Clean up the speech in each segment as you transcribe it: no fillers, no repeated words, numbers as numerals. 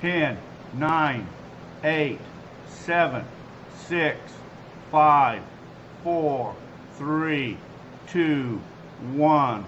10, 9, 8, 7, 6, 5, 4, 3, 2, 1.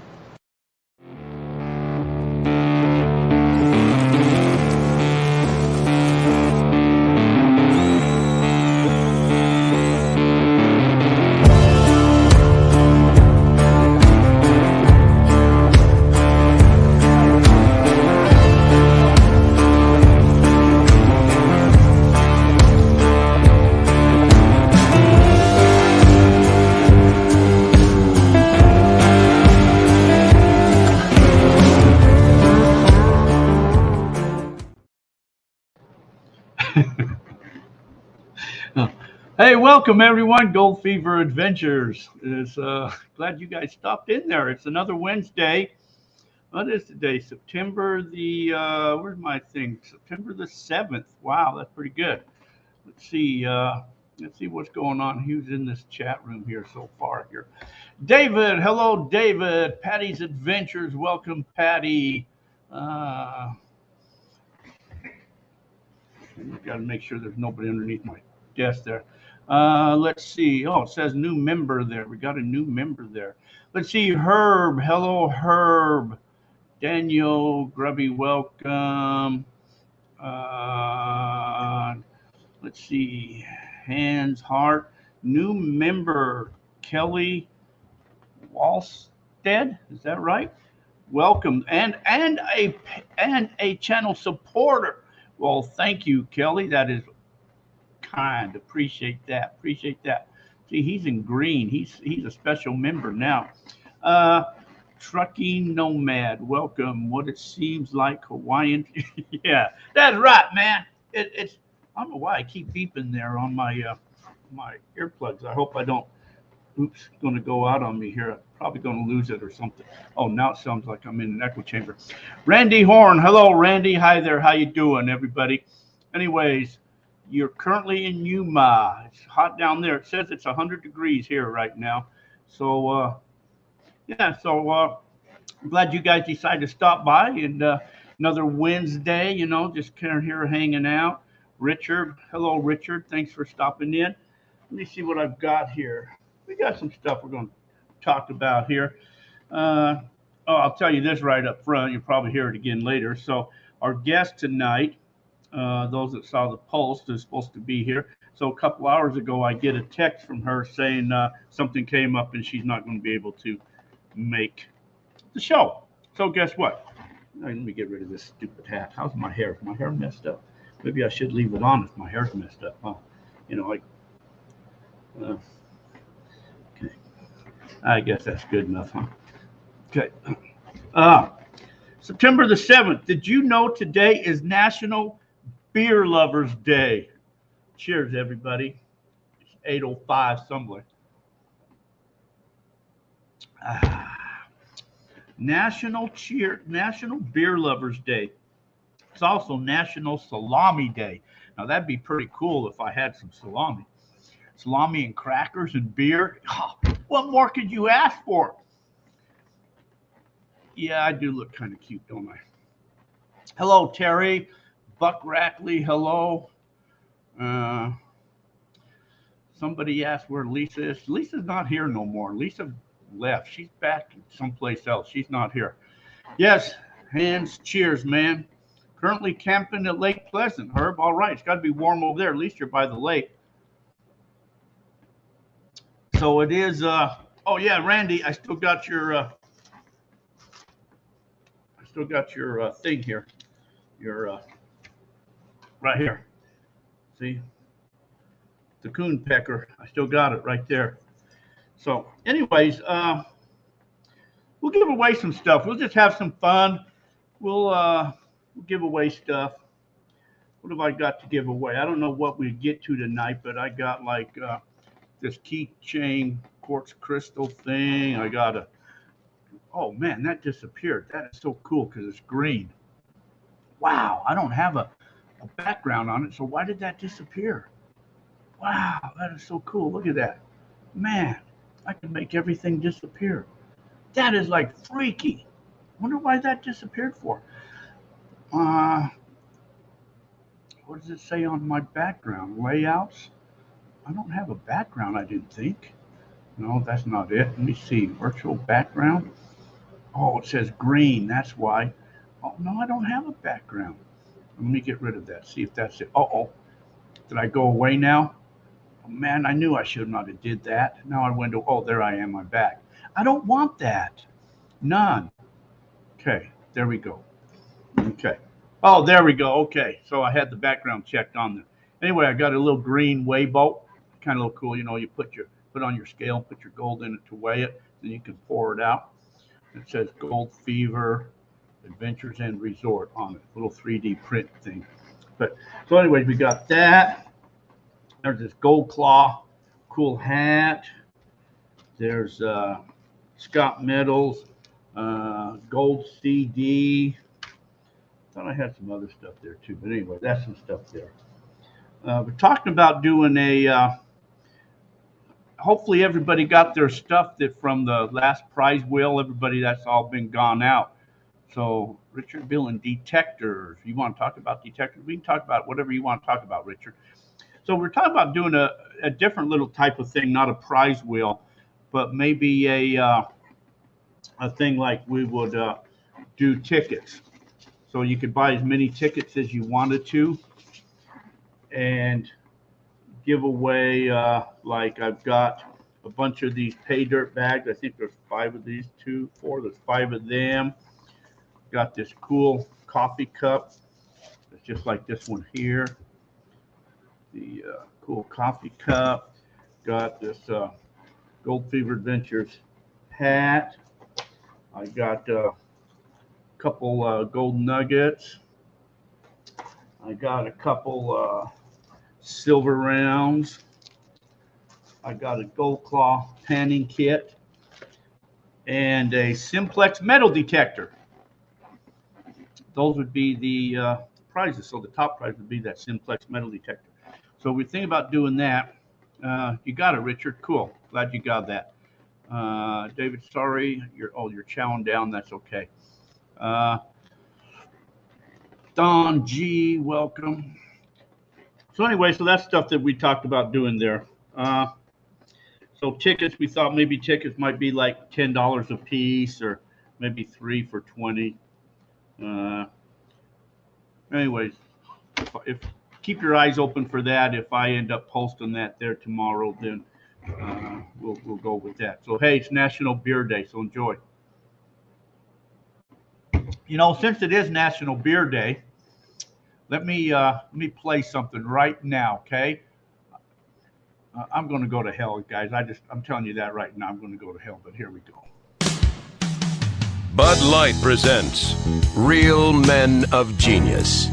Hey, welcome everyone, Gold Fever Adventures. Is glad you guys stopped in there. It's another Wednesday. What is today? September the where's my thing? September the 7th. Wow, that's pretty good. Let's see. Let's see what's going on. Who's in this chat room here so far here? David, hello, David. Patty's Adventures. Welcome, Patty. Got to make sure there's nobody underneath my desk there. Let's see. Oh, it says new member there. We got a new member there. Let's see. Herb. Hello, Herb. Daniel, Grubby, welcome. Let's see. Hands, heart. New member, Kelly Walstead. Is that right? Welcome. And a channel supporter. Well, thank you, Kelly. That is kind. Appreciate that. Appreciate that. See, he's in green. He's a special member now. Trucking Nomad. Welcome. What it seems like Hawaiian. Yeah, that's right, man. It's. I don't know why I keep beeping there on my my earplugs. I hope I don't. Oops, going to go out on me here. I'm probably going to lose it or something. Oh, now it sounds like I'm in an echo chamber. Randy Horn. Hello, Randy. Hi there. How you doing, everybody? Anyways, you're currently in Yuma. It's hot down there. It says it's 100 degrees here right now. So, yeah, so I'm glad you guys decided to stop by. And another Wednesday, you know, just kind of here hanging out. Richard. Hello, Richard. Thanks for stopping in. Let me see what I've got here. We got some stuff we're going to talk about here. Oh, I'll tell you this right up front. You'll probably hear it again later. So our guest tonight, those that saw the post, is supposed to be here. So a couple hours ago, I get a text from her saying something came up and she's not going to be able to make the show. So guess what? Let me get rid of this stupid hat. How's my hair? Is my hair messed up? Maybe I should leave it on if my hair's messed up. Huh? You know, like. Okay. I guess that's good enough, huh? Okay. September the 7th. Did you know today is National Beer Lovers Day? Cheers, everybody. It's 8:05 somewhere. National Beer Lovers Day. It's also National Salami Day. Now that'd be pretty cool if I had some salami. Salami and crackers and beer. Oh, what more could you ask for? Yeah, I do look kind of cute, don't I? Hello, Terry. Buck Rackley, hello. Somebody asked where Lisa is. Lisa's not here no more. Lisa left. She's back someplace else. She's not here. Yes, hands, cheers, man. Currently camping at Lake Pleasant, Herb. All right, it's got to be warm over there. At least you're by the lake. So it is. Oh yeah, Randy, I still got your thing here. Your right here. See, the coon pecker. I still got it right there. So, anyways, we'll give away some stuff. We'll just have some fun. We'll give away stuff. What have I got to give away? I don't know what we get to tonight, but I got like this keychain quartz crystal thing. I got a. Oh man, that disappeared. That is so cool because it's green. Wow, I don't have a background on it, so why did that disappear? Wow, that is so cool. Look at that. Man, I can make everything disappear. That is like freaky. Wonder why that disappeared for. what does it say on my background? Layouts? I don't have a background, I didn't think. No, that's not it. Let me see. Virtual background. Oh, it says green. That's why. Oh, no, I don't have a background. Let me get rid of that. See if that's it. Uh-oh. Did I go away now? Oh, man, I knew I should not have did that. Now I went to, oh, there I am. I'm back. I don't want that. None. Okay, there we go. Okay. Oh, there we go. Okay, so I had the background checked on there. Anyway, I got a little green weigh boat. Kind of look cool. You know, you put on your scale, put your gold in it to weigh it, then you can pour it out. It says Gold Fever Adventures and Resort on it. Little 3D print thing. But so anyways, we got that. There's this gold claw, cool hat. There's Scott Medals, gold CD. Thought I had some other stuff there too, but anyway, that's some stuff there. We're talking about doing a. Hopefully, everybody got their stuff that from the last prize wheel. Everybody, that's all been gone out. So, Richard, Bill, and detectors. You want to talk about detectors? We can talk about whatever you want to talk about, Richard. So, we're talking about doing a different little type of thing, not a prize wheel, but maybe a thing like we would do tickets. So you could buy as many tickets as you wanted to and give away, like I've got a bunch of these pay dirt bags. I think there's 5 of these, 2, 4, there's 5 of them. Got this cool coffee cup. It's just like this one here. The cool coffee cup. Got this Gold Fever Adventures hat. I got couple gold nuggets. I got a couple silver rounds. I got a gold claw panning kit and a simplex metal detector. Those would be the prizes. So the top prize would be that simplex metal detector. So we think about doing that. You got it, Richard. Cool. Glad you got that. David, sorry, you're chowing down. That's okay. Don G, welcome. So anyway, so that's stuff that we talked about doing there. So tickets, we thought maybe tickets might be like $10 a piece, or maybe 3 for 20. Anyways, if keep your eyes open for that. If I end up posting that there tomorrow, then we'll go with that. So hey, it's National Beer Day, so enjoy. You know, since it is National Beer Day, let me play something right now, okay? I'm going to go to hell, guys. I'm telling you that right now. I'm going to go to hell, but here we go. Bud Light presents Real Men of Genius.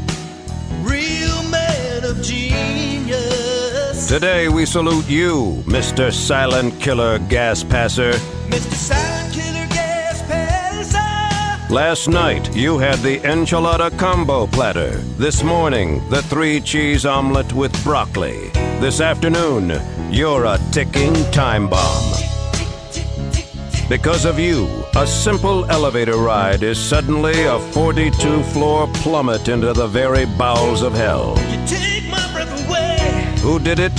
Real Men of Genius. Today we salute you, Mr. Silent Killer Gas Passer. Mr. Silent Killer Gas Passer. Last night you had the enchilada combo platter. This morning, the 3-cheese omelet with broccoli. This afternoon, you're a ticking time bomb. Because of you, a simple elevator ride is suddenly a 42-floor plummet into the very bowels of hell. You take my breath away. Who did it?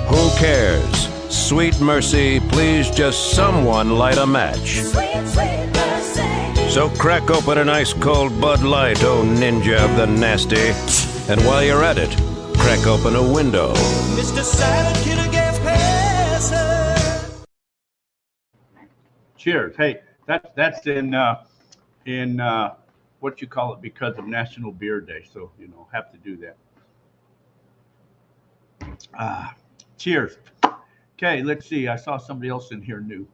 Who cares? Sweet mercy, please just someone light a match. Sweet, sweet mercy. So crack open an ice cold Bud Light, oh ninja of the nasty. And while you're at it, crack open a window. Mr. Silent Killer Gas Passer. Cheers. Hey, that's in what you call it, because of National Beer Day. So have to do that. Cheers. Okay, let's see. I saw somebody else in here new.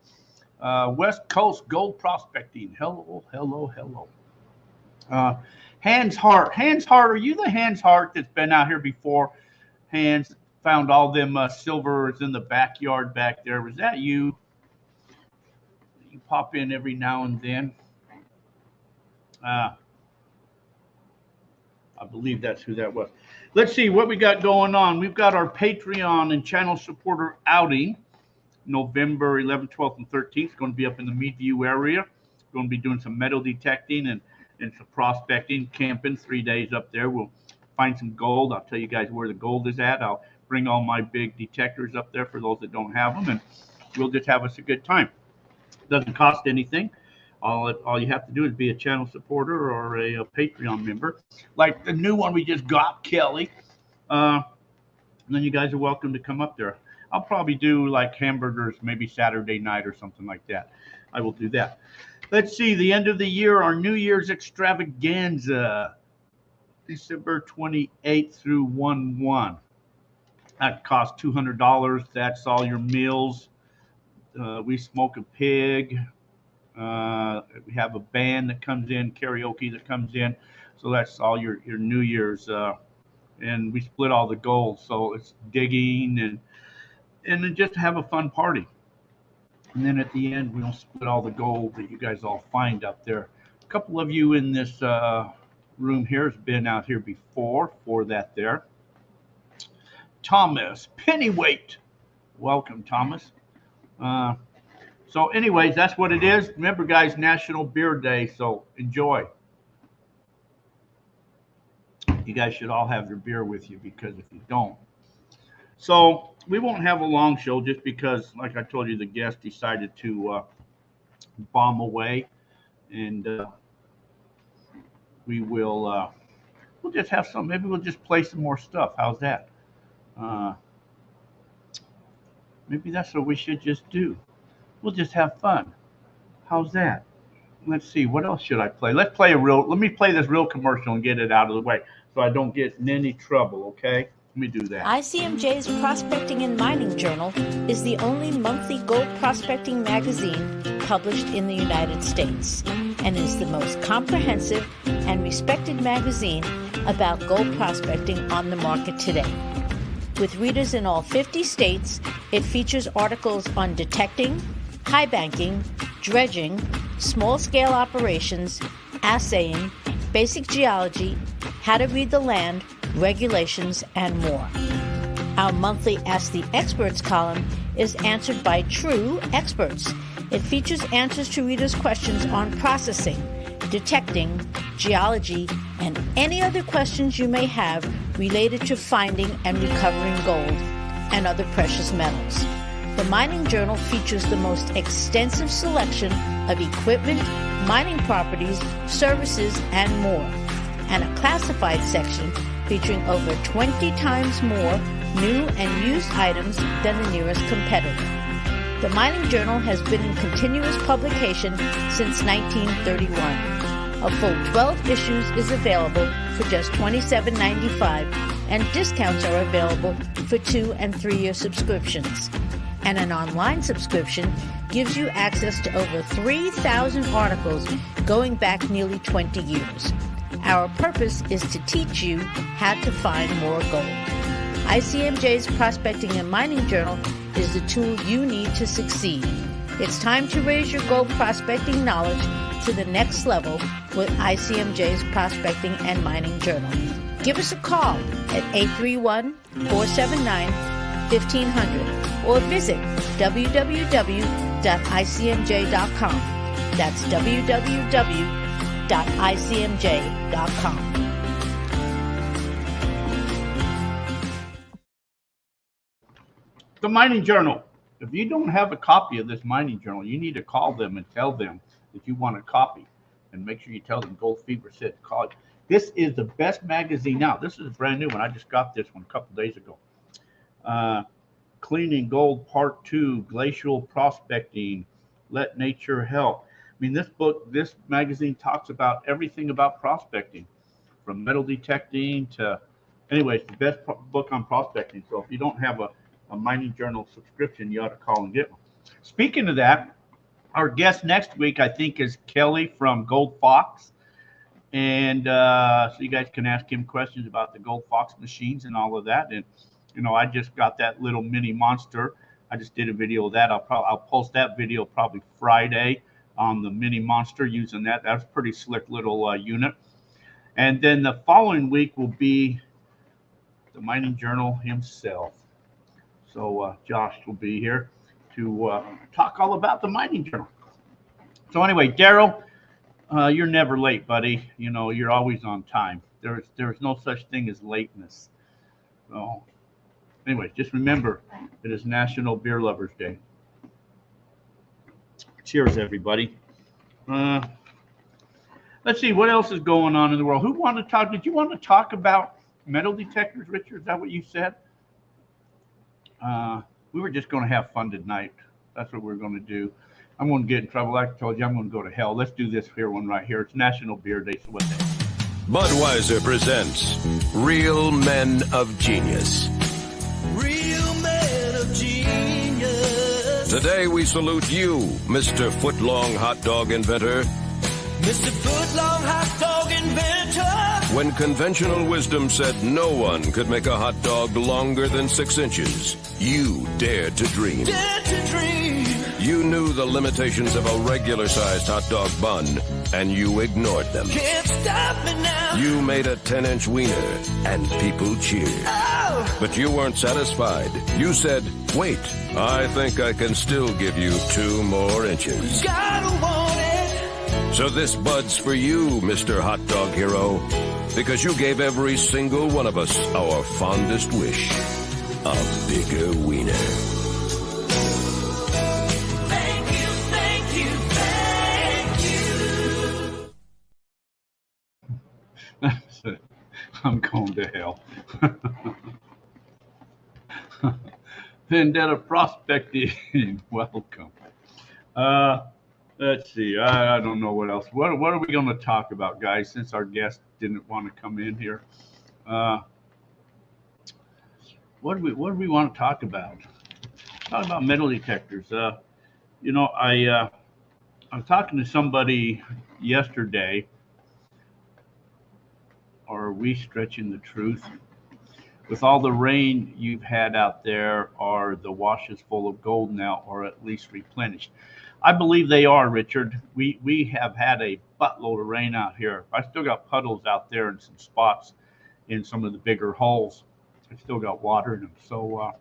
West Coast Gold Prospecting. Hello. Hans Hart. Hans Hart, are you the Hans Hart that's been out here before? Hans found all them silvers in the backyard back there. Was that you? You pop in every now and then. I believe that's who that was. Let's see what we got going on. We've got our Patreon and channel supporter outing, November 11th, 12th, and 13th. It's going to be up in the Meadview area. We're going to be doing some metal detecting and some prospecting, camping 3 days up there. We'll find some gold. I'll tell you guys where the gold is at. I'll bring all my big detectors up there for those that don't have them, and we'll just have us a good time. Doesn't cost anything. All you have to do is be a channel supporter or a Patreon member, like the new one we just got, Kelly. And then you guys are welcome to come up there. I'll probably do like hamburgers maybe Saturday night or something like that. I will do that. Let's see, the end of the year, our New Year's extravaganza, December 28th through 1/1. That costs $200. That's all your meals. We smoke a pig. We have a band that comes in, karaoke that comes in. So that's all your New Year's. And we split all the gold. So it's digging and then just have a fun party. And then at the end, we'll split all the gold that you guys all find up there. A couple of you in this room here has been out here before for that there. Thomas Pennyweight. Welcome, Thomas. So anyways, that's what it is. Remember, guys, National Beer Day, so enjoy. You guys should all have your beer with you, because if you don't. So we won't have a long show just because, like I told you, the guest decided to bomb away. And we'll just have some, maybe we'll just play some more stuff. How's that? Maybe that's what we should just do. We'll just have fun. How's that? Let's see. What else should I play? Let me play this real commercial and get it out of the way so I don't get in any trouble, okay? Let me do that. ICMJ's Prospecting and Mining Journal is the only monthly gold prospecting magazine published in the United States and is the most comprehensive and respected magazine about gold prospecting on the market today. With readers in all 50 states, it features articles on detecting, high banking, dredging, small-scale operations, assaying, basic geology, how to read the land, regulations, and more. Our monthly Ask the Experts column is answered by true experts. It features answers to readers' questions on processing, detecting, geology, and any other questions you may have related to finding and recovering gold and other precious metals. The Mining Journal features the most extensive selection of equipment, mining properties, services, and more, and a classified section featuring over 20 times more new and used items than the nearest competitor. The Mining Journal has been in continuous publication since 1931. A full 12 issues is available for just $27.95, and discounts are available for 2- and 3-year subscriptions. And an online subscription gives you access to over 3,000 articles going back nearly 20 years. Our purpose is to teach you how to find more gold. ICMJ's Prospecting and Mining Journal is the tool you need to succeed. It's time to raise your gold prospecting knowledge to the next level with ICMJ's Prospecting and Mining Journal. Give us a call at 831-479-1500 or visit www.icmj.com. That's www.icmj.com. The Mining Journal. If you don't have a copy of this Mining Journal, you need to call them and tell them that you want a copy. And make sure you tell them Gold Fever said call it. This is the best magazine out. This is a brand new one. I just got this one a couple days ago. Cleaning Gold Part 2, Glacial Prospecting, Let Nature Help. I mean, this magazine talks about everything about prospecting, from metal detecting to, anyways, the best book on prospecting. So if you don't have a Mining Journal subscription, you ought to call and get one. Speaking of that, our guest next week, I think, is Kelly from Gold Fox. And so you guys can ask him questions about the Gold Fox machines and all of that. And you know, I just got that little mini monster. I just did a video of that. I'll post that video probably Friday on the mini monster using that. That's a pretty slick little unit. And then the following week will be the Mining Journal himself. So Josh will be here to talk all about the Mining Journal. So anyway, Daryl, you're never late, buddy. You know, you're always on time. There's no such thing as lateness. So, anyway, just remember, it is National Beer Lovers Day. Cheers, everybody. Let's see what else is going on in the world. Who wanted to talk? Did you want to talk about metal detectors, Richard? Is that what you said? We were just going to have fun tonight. That's what we're going to do. I'm going to get in trouble. Like I told you, I'm going to go to hell. Let's do this here one right here. It's National Beer Day. So what the heck? Budweiser presents Real Men of Genius. Real men of genius. Today we salute you, Mr. Footlong Hot Dog Inventor. Mr. Footlong hot dog inventor. When conventional wisdom said no one could make a hot dog longer than 6 inches, you dared to dream. Dared to dream. You knew the limitations of a regular-sized hot dog bun, and you ignored them. Can't stop me now. You made a 10-inch wiener, and people cheered. Oh. But you weren't satisfied. You said, wait, I think I can still give you 2 more inches. Gotta want it. So this Bud's for you, Mr. Hot Dog Hero, because you gave every single one of us our fondest wish, a bigger wiener. Thank you, thank you, thank you. I'm going to hell. Vendetta Prospecting, welcome. Let's see. I don't know what else. What are we going to talk about, guys? Since our guest didn't want to come in here, what do we want to talk about? Talk about metal detectors. I'm talking to somebody yesterday. Or are we stretching the truth? With all the rain you've had out there, are the washes full of gold now, or at least replenished? I believe they are, Richard. We have had a buttload of rain out here. I still got puddles out there in some spots in some of the bigger holes. I still got water in them. So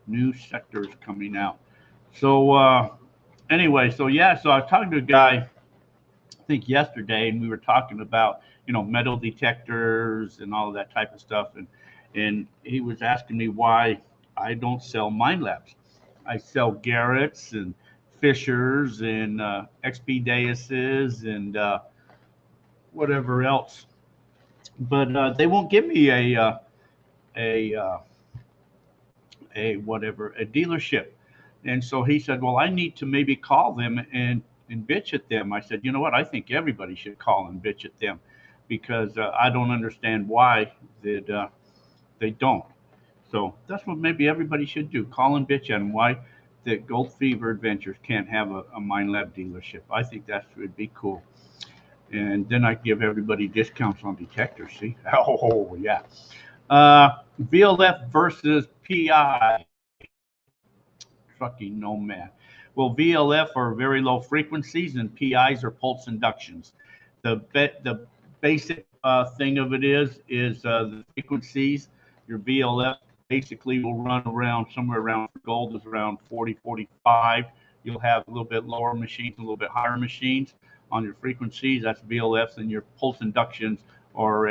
new sectors coming out. So anyway, so I was talking to a guy, I think yesterday, and we were talking about, metal detectors and all of that type of stuff. And he was asking me why I don't sell Mind Labs. I sell Garrett's and Fishers and XP Deuses and whatever else, but they won't give me a dealership. And so he said, well, I need to maybe call them and bitch at them. I said, you know what? I think everybody should call and bitch at them, because I don't understand why that they don't. So that's what maybe everybody should do. Call and bitch at them. Why that Gold Fever Adventures can't have a Mind Lab dealership. I think that would be cool. And then I give everybody discounts on detectors. See? Oh, yeah. VLF versus PI. Trucking nomad. Well, VLF are very low frequencies, and PIs are pulse inductions. The basic thing of it is the frequencies. Your VLF basically will run around somewhere around, gold is around 40, 45. You'll have a little bit lower machines, a little bit higher machines on your frequencies. That's VLFs, and your pulse inductions or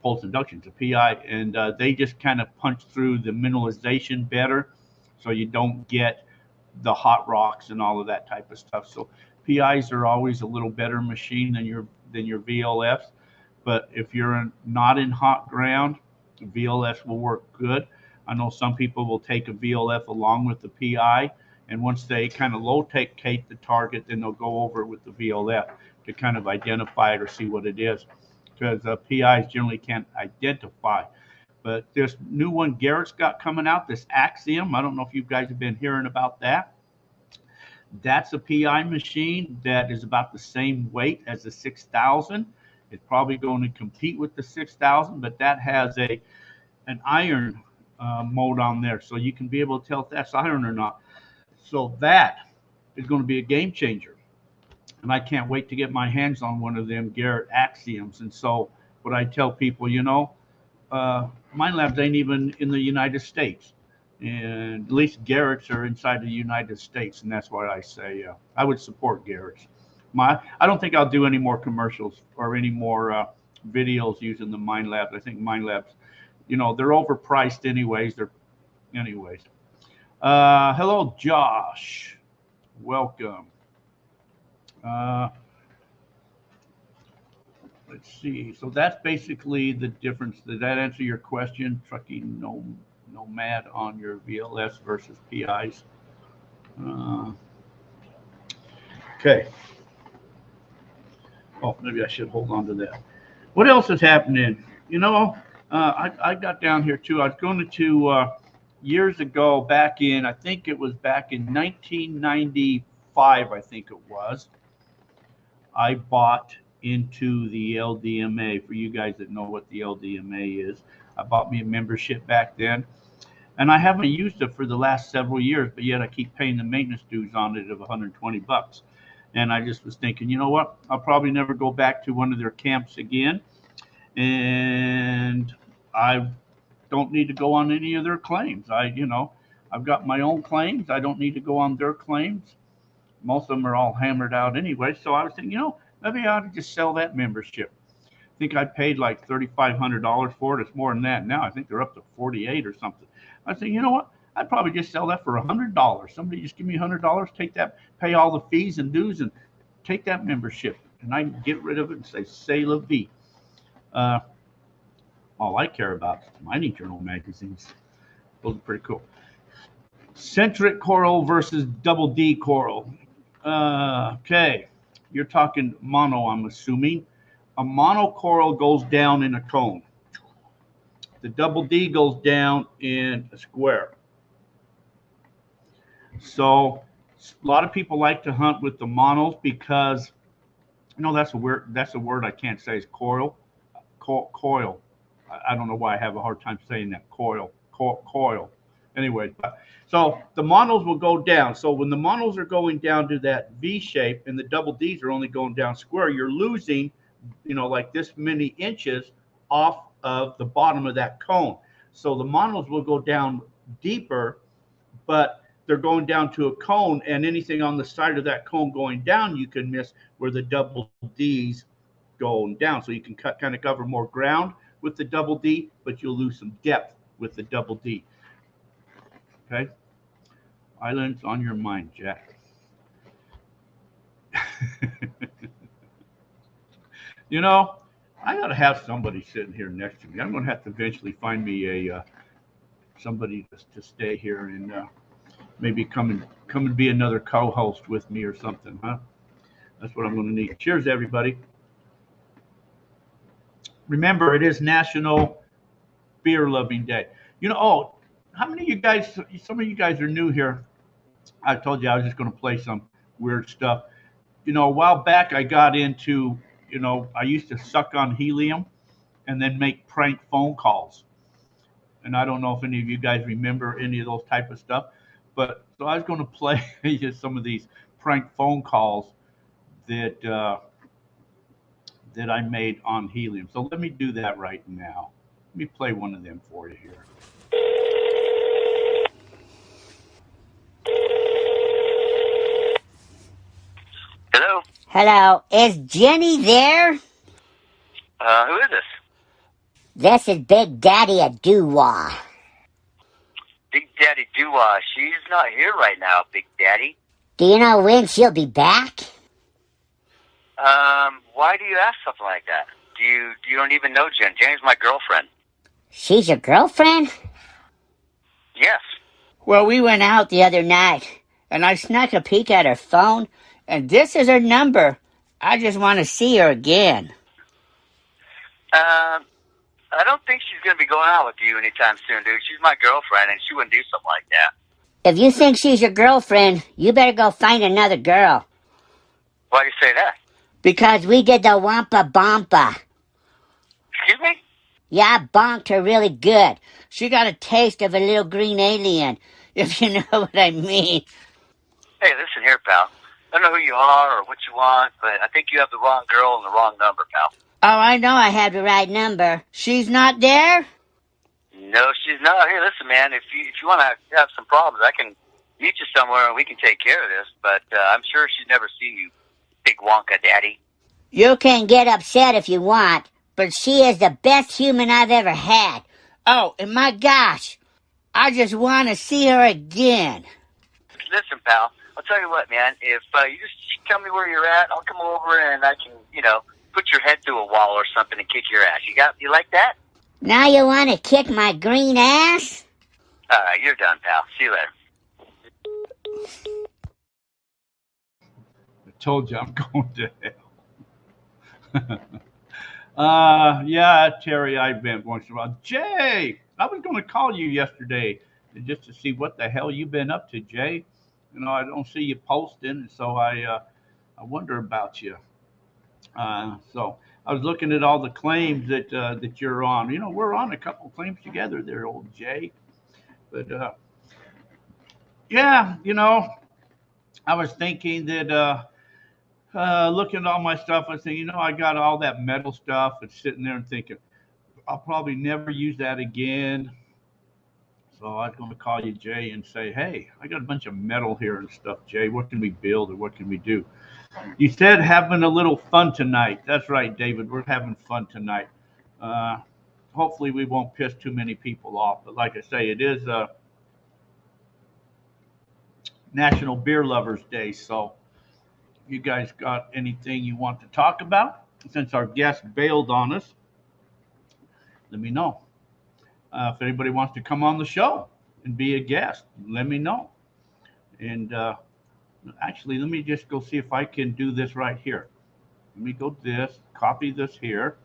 pulse inductions, a PI, and they just kind of punch through the mineralization better, so you don't get the hot rocks and all of that type of stuff. So PIs are always a little better machine than your VLFs. But if you're not in hot ground, VLFs will work good. I know some people will take a VLF along with the PI, and once they kind of locate the target, then they'll go over it with the VLF to kind of identify it or see what it is, because PIs generally can't identify. But this new one Garrett's got coming out, this Axiom, I don't know if you guys have been hearing about that. That's a PI machine that is about the same weight as the 6000. It's probably going to compete with the 6000, but that has an iron mode on there, so you can be able to tell if that's iron or not. So that is going to be a game changer, and I can't wait to get my hands on one of them Garrett Axioms. And so what I tell people, Mind Labs ain't even in the United States, and at least Garrett's are inside the United States, and that's why I say I would support Garrett's. I don't think I'll do any more commercials or any more videos using the Mind Labs. I think Mind Labs, they're overpriced anyways. Anyways. Hello, Josh. Welcome. Uh, let's see. So that's basically the difference. Did that answer your question? Trucking nomad on your VLS versus PIs. Uh, okay. Oh, maybe I should hold on to that. What else is happening? I got down here too. I was going to years ago, I think it was back in 1995, I think it was. I bought into the LDMA. For you guys that know what the LDMA is, I bought me a membership back then, and I haven't used it for the last several years, but yet I keep paying the maintenance dues on it of $120. And I just was thinking, you know what? I'll probably never go back to one of their camps again, and I don't need to go on any of their claims. I've got my own claims. I don't need to go on their claims. Most of them are all hammered out anyway. So I was thinking, maybe I ought to just sell that membership. I think I paid like $3,500 for it. It's more than that now. I think they're up to 48 or something. I was thinking, you know what? I'd probably just sell that for $100. Somebody just give me $100, take that, pay all the fees and dues, and take that membership, and I can get rid of it and say, "C'est la vie." All I care about is mining journal magazines. Those are pretty cool. Centric coral versus double D coral. Okay, you're talking mono, I'm assuming. A mono coral goes down in a cone. The double D goes down in a square. So a lot of people like to hunt with the monos because, that's a word I can't say. Is coil. Coil. I don't know why I have a hard time saying that. Coil. Anyway, so the monos will go down. So when the monos are going down to that V shape and the double Ds are only going down square, you're losing, like this many inches off of the bottom of that cone. So the monos will go down deeper, but they're going down to a cone, and anything on the side of that cone going down, you can miss where the double Ds going down. So you can kind of cover more ground with the double D, but you'll lose some depth with the double D. Okay? Islands on your mind, Jack. I got to have somebody sitting here next to me. I'm going to have to eventually find me somebody to stay here and maybe come and be another co-host with me or something, huh? That's what I'm going to need. Cheers, everybody. Remember, it is National Beer Loving Day. How many of you guys, some of you guys are new here. I told you I was just going to play some weird stuff. A while back I got into, I used to suck on helium and then make prank phone calls. And I don't know if any of you guys remember any of those type of stuff. But so I was going to play some of these prank phone calls that I made on helium. So let me do that right now. Let me play one of them for you here. Hello? Hello, is Jenny there? Who is this? This is Big Daddy at Doo-Wah. Big Daddy Doo-Wah. She's not here right now, Big Daddy. Do you know when she'll be back? Why do you ask something like that? You don't even know Jen. Jenny's my girlfriend. She's your girlfriend? Yes. Well, we went out the other night, and I snuck a peek at her phone, and this is her number. I just want to see her again. I don't think she's going to be going out with you anytime soon, dude. She's my girlfriend, and she wouldn't do something like that. If you think she's your girlfriend, you better go find another girl. Why do you say that? Because we did the Wampa Bompa. Excuse me? Yeah, I bonked her really good. She got a taste of a little green alien, if you know what I mean. Hey, listen here, pal. I don't know who you are or what you want, but I think you have the wrong girl and the wrong number, pal. Oh, I know I have the right number. She's not there? No, she's not. Here, listen, man, if you want to have some problems, I can meet you somewhere and we can take care of this, but I'm sure she'd never see you. Big Wonka daddy. You can get upset if you want, but she is the best human I've ever had. Oh, and my gosh, I just want to see her again. Listen, pal, I'll tell you what, man. If you just tell me where you're at, I'll come over and I can, put your head through a wall or something and kick your ass. You like that? Now you want to kick my green ass? All right, you're done, pal. See you later. I told you I'm going to hell. Yeah, Terry, I've been once in a while. Jay, I was going to call you yesterday just to see what the hell you've been up to, Jay. I don't see you posting, so I wonder about you. So I was looking at all the claims that you're on. We're on a couple claims together there, old Jay. But yeah, I was thinking that looking at all my stuff, I was thinking, I got all that metal stuff and sitting there and thinking, I'll probably never use that again. So I was going to call you, Jay, and say, hey, I got a bunch of metal here and stuff, Jay. What can we build or what can we do? You said having a little fun tonight. That's right, David. We're having fun tonight. Hopefully we won't piss too many people off. But like I say, it is National Beer Lovers Day. So if you guys got anything you want to talk about, since our guest bailed on us, let me know. If anybody wants to come on the show and be a guest, let me know. And actually, let me just go see if I can do this right here. Let me go copy this here.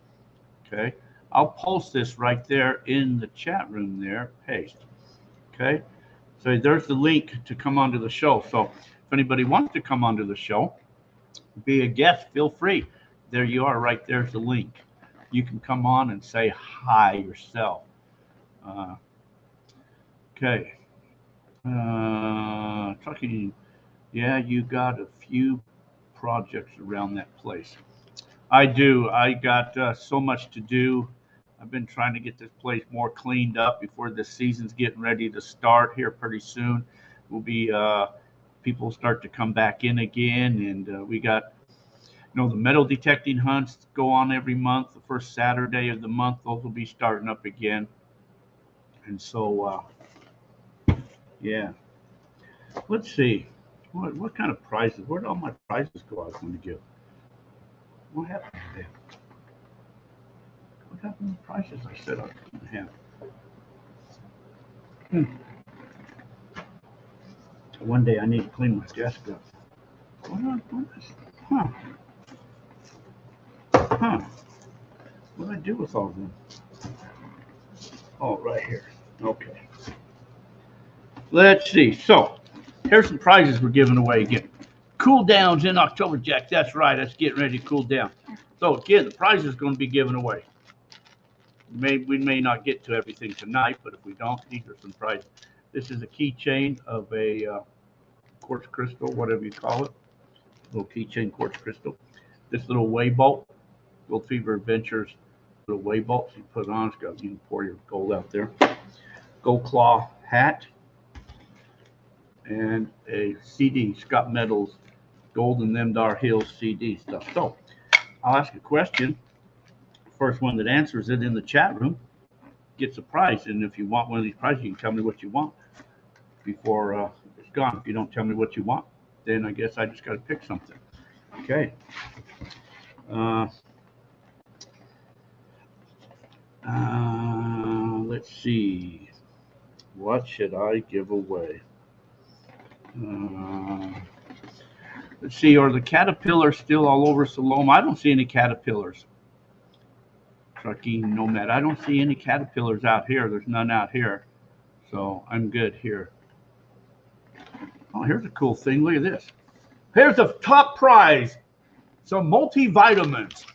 Okay. I'll post this right there in the chat room there. Paste. Okay. So there's the link to come onto the show. So if anybody wants to come onto the show, be a guest, feel free. There you are, right there's the link. You can come on and say hi yourself. Okay. Trucking. Yeah, you got a few projects around that place. I do. I got so much to do. I've been trying to get this place more cleaned up before the season's getting ready to start here pretty soon. Will be people start to come back in again, and we got the metal detecting hunts go on every month. The first Saturday of the month, those will be starting up again. And so, yeah. Let's see. What kind of prizes? Where did all my prizes go I was going to give? What happened to them? What happened to the prizes I said I was going to have? One day I need to clean my desk up. Huh. What did I do with all of them? Oh, right here. Okay. Let's see. So, here's some prizes we're giving away again. Cool downs in October, Jack. That's right. That's getting ready to cool down. So, again, the prize is going to be given away. We may not get to everything tonight, but if we don't, these are some prizes. This is a keychain of a quartz crystal, whatever you call it. Little keychain quartz crystal. This little way bolt, Gold Fever Adventures, little way bolt. You put it on, you can pour your gold out there. Gold claw hat. And a CD, Scott Meadows, Gold and Them Dar Hills CD stuff. So I'll ask a question. First one that answers it in the chat room gets a prize. And if you want one of these prizes, you can tell me what you want before it's gone. If you don't tell me what you want, then I guess I just got to pick something. Okay. Let's see. What should I give away? Let's see, are the caterpillars still all over Salome? I don't see any caterpillars. Trucking Nomad. I don't see any caterpillars out here. There's none out here. So I'm good here. Oh, here's a cool thing. Look at this. Here's the top prize. Some multivitamins.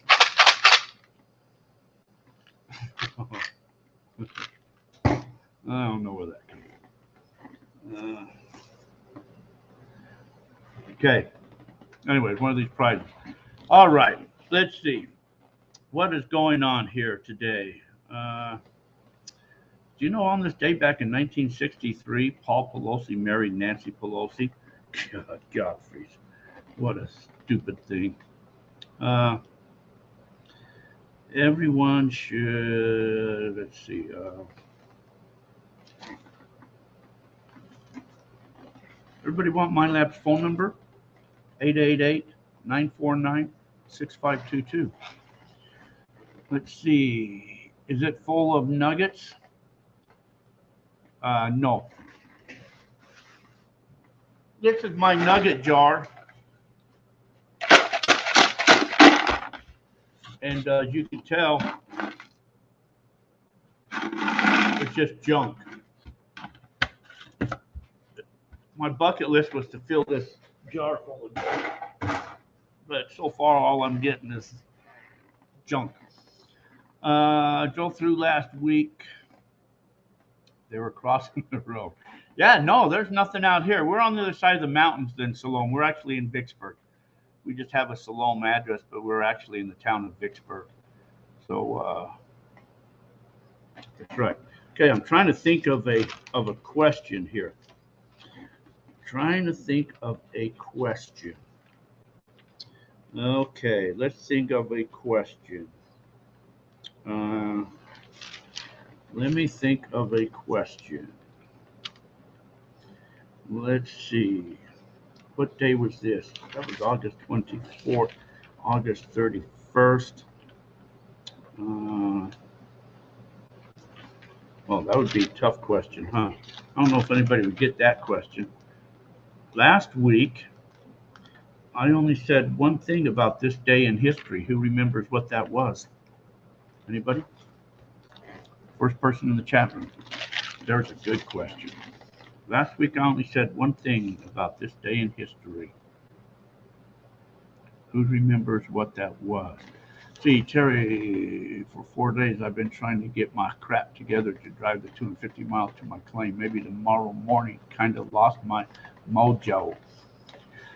I don't know where that came from. Okay. Anyways, one of these prizes. All right. Let's see. What is going on here today? Do you know on this day back in 1963, Paul Pelosi married Nancy Pelosi? God freeze. What a stupid thing. Everyone should, let's see, everybody want MindLab's phone number? 888-949-6522. Let's see, is it full of nuggets? No. This is my nugget jar. And as you can tell, it's just junk. My bucket list was to fill this jar full of junk. But so far, all I'm getting is junk. Drove through last week. They were crossing the road. Yeah, no, there's nothing out here. We're on the other side of the mountains than Siloam. We're actually in Vicksburg. We just have a Siloam address, but we're actually in the town of Vicksburg. So that's right. Okay, I'm trying to think of a question here. Trying to think of a question. Okay, let's think of a question. Let me think of a question. Let's see. What day was this? That was August 24th, August 31st. Well, that would be a tough question, huh? I don't know if anybody would get that question. Last week, I only said one thing about this day in history. Who remembers what that was? Anybody? First person in the chat room. There's a good question. Last week, I only said one thing about this day in history. Who remembers what that was? See, Terry, for 4 days, I've been trying to get my crap together to drive the 250 miles to my claim. Maybe tomorrow morning. Kind of lost my mojo.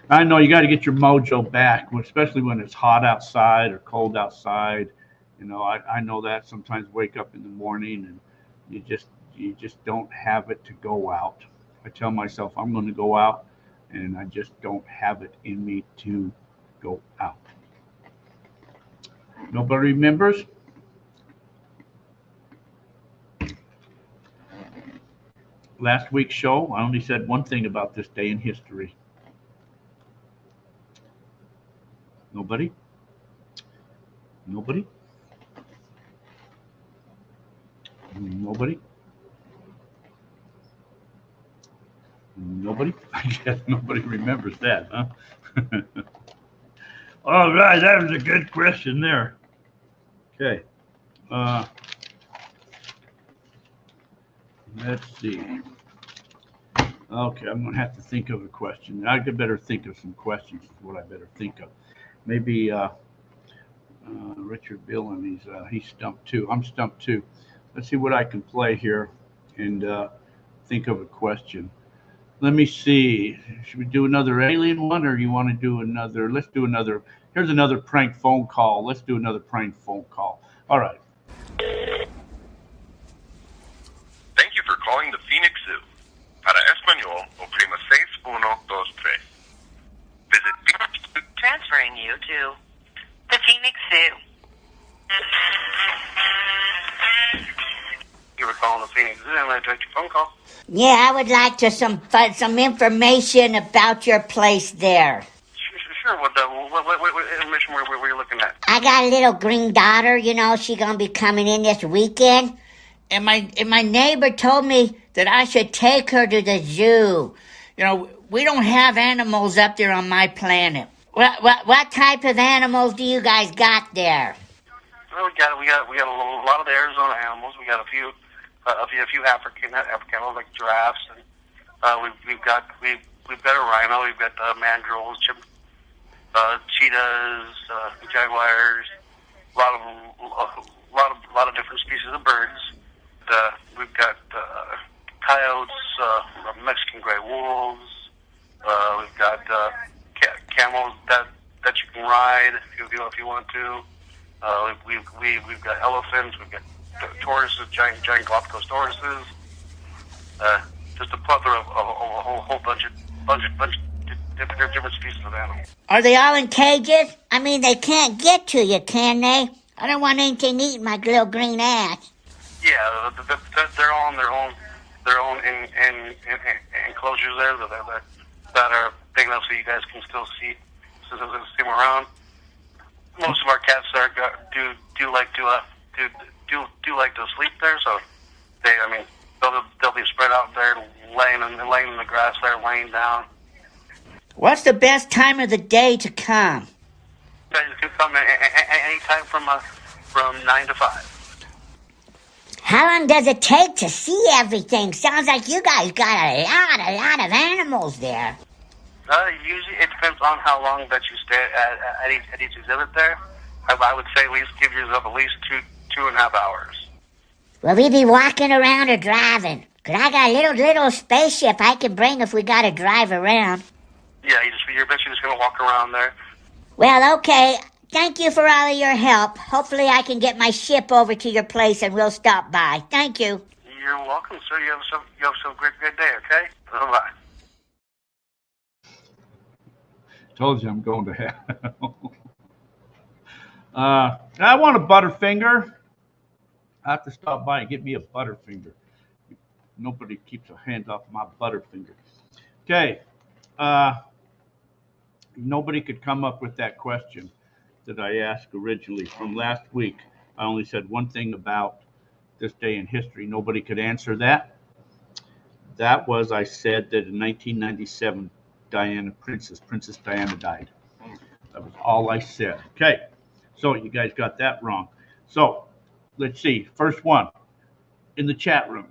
I know you got to get your mojo back, especially when it's hot outside or cold outside. You know, I know that. Sometimes wake up in the morning and you just don't have it to go out. I tell myself I'm going to go out, and I just don't have it in me to go out. Nobody remembers? Last week's show, I only said one thing about this day in history. Nobody? Nobody? Nobody? Nobody? I guess nobody remembers that, huh? All right, that was a good question there. Okay. Let's see. Okay, I'm going to have to think of a question. I could better think of some questions is what I better think of. Maybe Richard Bill, and he's stumped too. I'm stumped too. Let's see what I can play here and think of a question. Let me see. Should we do another alien one, or do you want to do another? Let's do another. Here's another prank phone call. Let's do another prank phone call. All right. Thank you for calling the Phoenix Zoo. Para español, oprima 6123. Visit Phoenix Zoo. Transferring you to the Phoenix Zoo. You were calling the Phoenix Zoo. I'm going to take your phone call. Yeah, I would like to some information about your place there. Sure. What information were you looking at? I got a little green daughter, you know, she gonna be coming in this weekend. And my neighbor told me that I should take her to the zoo. You know, we don't have animals up there on my planet. What type of animals do you guys got there? Well, we got a lot of the Arizona animals. We got a few African animals like giraffes, and we've got a rhino. We've got mandrills, cheetahs, jaguars, a lot of different species of birds. We've got coyotes, Mexican gray wolves. We've got camels that you can ride if you want to. We've got elephants. We've got tortoises, giant Galapagos tortoises. Just a plethora of a whole bunch of different species of animals. Are they all in cages? I mean, they can't get to you, can they? I don't want anything eating my little green ass. Yeah, they're all in their own enclosures there that are big enough so you guys can still see them around. Most of our cats do like to sleep there, so they'll be spread out there, laying in the grass there, laying down. What's the best time of the day to come? You can come anytime from 9 to 5. How long does it take to see everything? Sounds like you guys got a lot of animals there. Usually it depends on how long that you stay at each exhibit there. I would say at least give yourself at least 2.5 hours. Will we be walking around or driving? 'Cause I got a little spaceship I can bring if we gotta drive around. Yeah, you're just gonna walk around there. Well, okay. Thank you for all of your help. Hopefully I can get my ship over to your place and we'll stop by. Thank you. You're welcome, sir. You have some great day, okay? Bye-bye. Told you I'm going to hell. I want a Butterfinger. I have to stop by and get me a Butterfinger. Nobody keeps their hands off my Butterfinger. Okay. Nobody could come up with that question that I asked originally from last week. I only said one thing about this day in history. Nobody could answer that. That was, I said that in 1997, Princess Diana died. That was all I said. Okay, so you guys got that wrong. So let's see. First one in the chat room.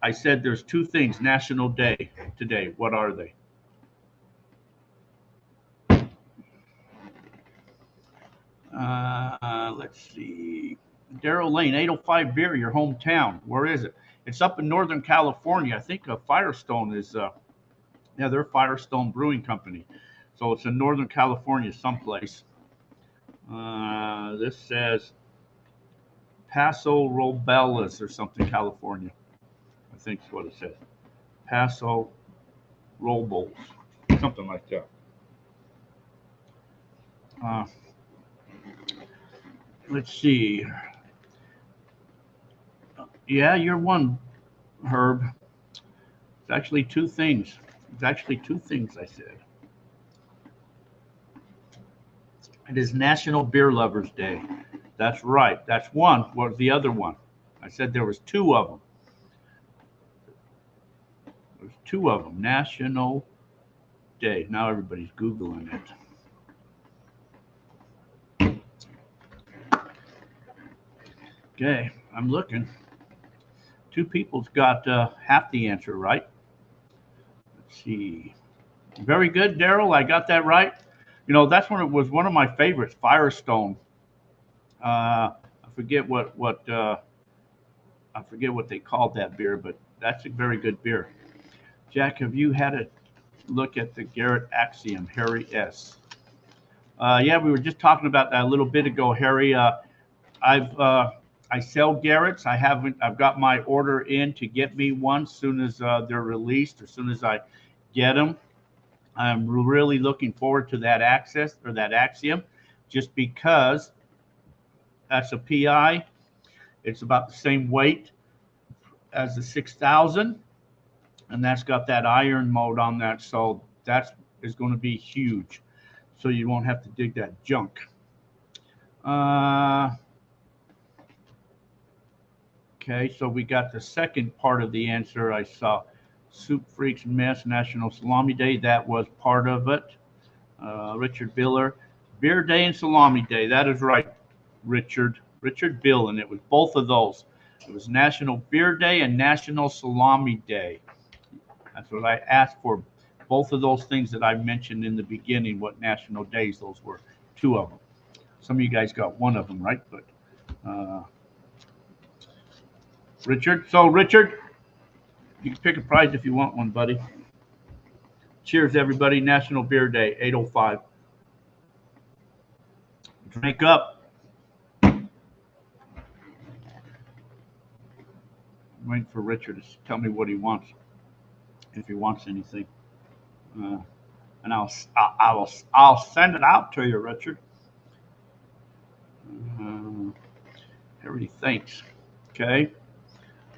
I said there's two things National Day today. What are they? Let's see. Darrell Lane, 805 Beer, your hometown. Where is it? It's up in Northern California. I think Firestone is, they're Firestone Brewing Company. So it's in Northern California someplace. This says Paso Robles or something, California. I think is what it says. Paso Robles, something like that. Let's see. Yeah, you're one, Herb. It's actually two things. I said. It is National Beer Lovers Day. That's right. That's one. What was the other one? I said there was two of them. There's two of them. National Day. Now everybody's Googling it. Okay, I'm looking. Two people's got half the answer right. Let's see. Very good, Darrell. I got that right. You know, that's when it was one of my favorites, Firestone. I forget what they called that beer, but that's a very good beer. Jack, have you had a look at the Garrett Axiom, Harry S? Yeah, we were just talking about that a little bit ago, Harry. I sell Garrett's. I've got my order in to get me one as soon as they're released, as soon as I get them. I'm really looking forward to that Axiom, just because that's a PI. It's about the same weight as the 6000, and that's got that iron mode on that, so that is going to be huge. So you won't have to dig that junk. Okay, so we got the second part of the answer. I saw Soup Freaks Mess National Salami Day. That was part of it. Richard Biller, Beer Day and Salami Day. That is right, Richard Bill, and it was both of those. It was National Beer Day and National Salami Day. That's what I asked for. Both of those things that I mentioned in the beginning, what national days those were. Two of them. Some of you guys got one of them, right? But Richard. So, Richard, you can pick a prize if you want one, buddy. Cheers, everybody. National Beer Day, 8:05. Drink up. I'm waiting for Richard to tell me what he wants, if he wants anything. and I'll send it out to you, Richard. Uh, Everybody thinks. Okay.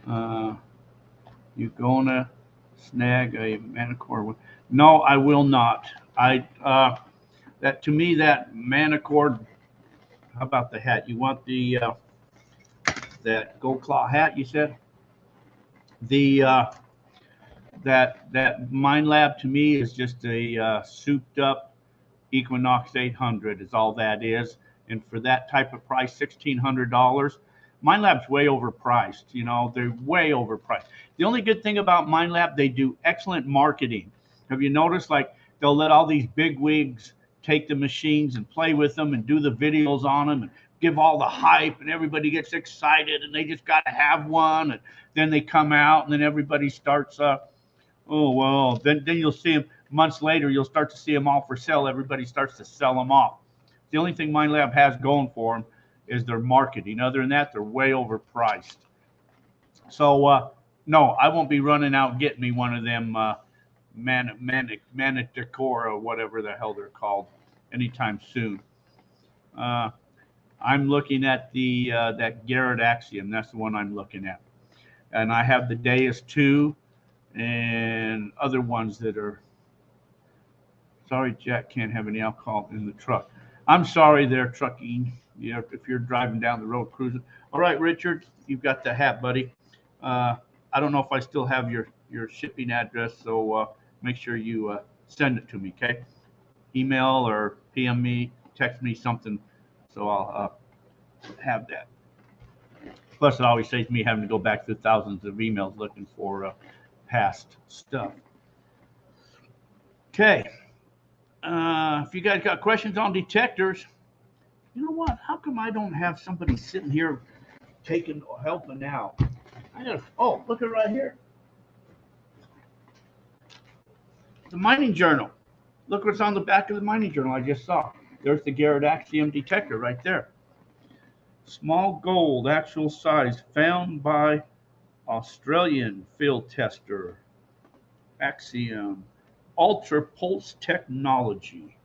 Uh, you gonna snag a manicord? No, I will not. I that to me that manicord. How about the hat? You want the that gold claw hat? You said the that Mind Lab to me is just a souped up Equinox 800 is all that is, and for that type of price, $1,600. Mind Lab's way overpriced. You know, they're way overpriced. The only good thing about Mind Lab, they do excellent marketing. Have you noticed? Like they'll let all these big wigs take the machines and play with them and do the videos on them and give all the hype, and everybody gets excited and they just got to have one, and then they come out and then everybody starts oh well, then you'll see them months later. You'll start to see them all for sale. Everybody starts to sell them off. The only thing Mind Lab has going for them is their marketing. Other than that, they're way overpriced. So no, I won't be running out and getting me one of them manic decor or whatever the hell they're called anytime soon. Uh, I'm looking at the that Garrett Axiom. That's the one I'm looking at, and I have the Deus 2 and other ones that are. Sorry, Jack can't have any alcohol in the truck. I'm sorry, there, trucking. You know, if you're driving down the road cruising. All right, Richard, you've got the hat, buddy. I don't know if I still have your shipping address, so make sure you send it to me, okay? Email or PM me, text me something, so I'll have that. Plus, it always saves me having to go back through thousands of emails looking for past stuff. Okay. If you guys got questions on detectors, you know what? How come I don't have somebody sitting here helping out? Oh, look at right here. The mining journal. Look what's on the back of the mining journal I just saw. There's the Garrett Axiom detector right there. Small gold, actual size, found by Australian field tester. Axiom. Ultra pulse technology.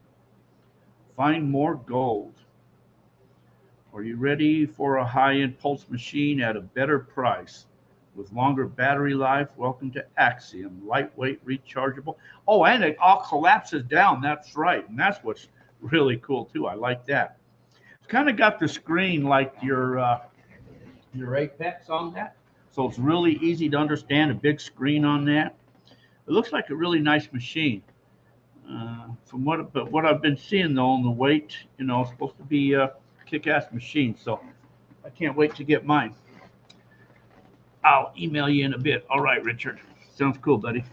Find more gold. Are you ready for a high-end pulse machine at a better price with longer battery life? Welcome to Axiom. Lightweight, rechargeable. Oh, and it all collapses down. That's right. And that's what's really cool too. I like that. It's kind of got the screen like your Apex on that. So it's really easy to understand. A big screen on that. It looks like a really nice machine. From what I've been seeing though on the weight, you know, it's supposed to be a kick-ass machine. So I can't wait to get mine. I'll email you in a bit. All right, Richard. Sounds cool, buddy.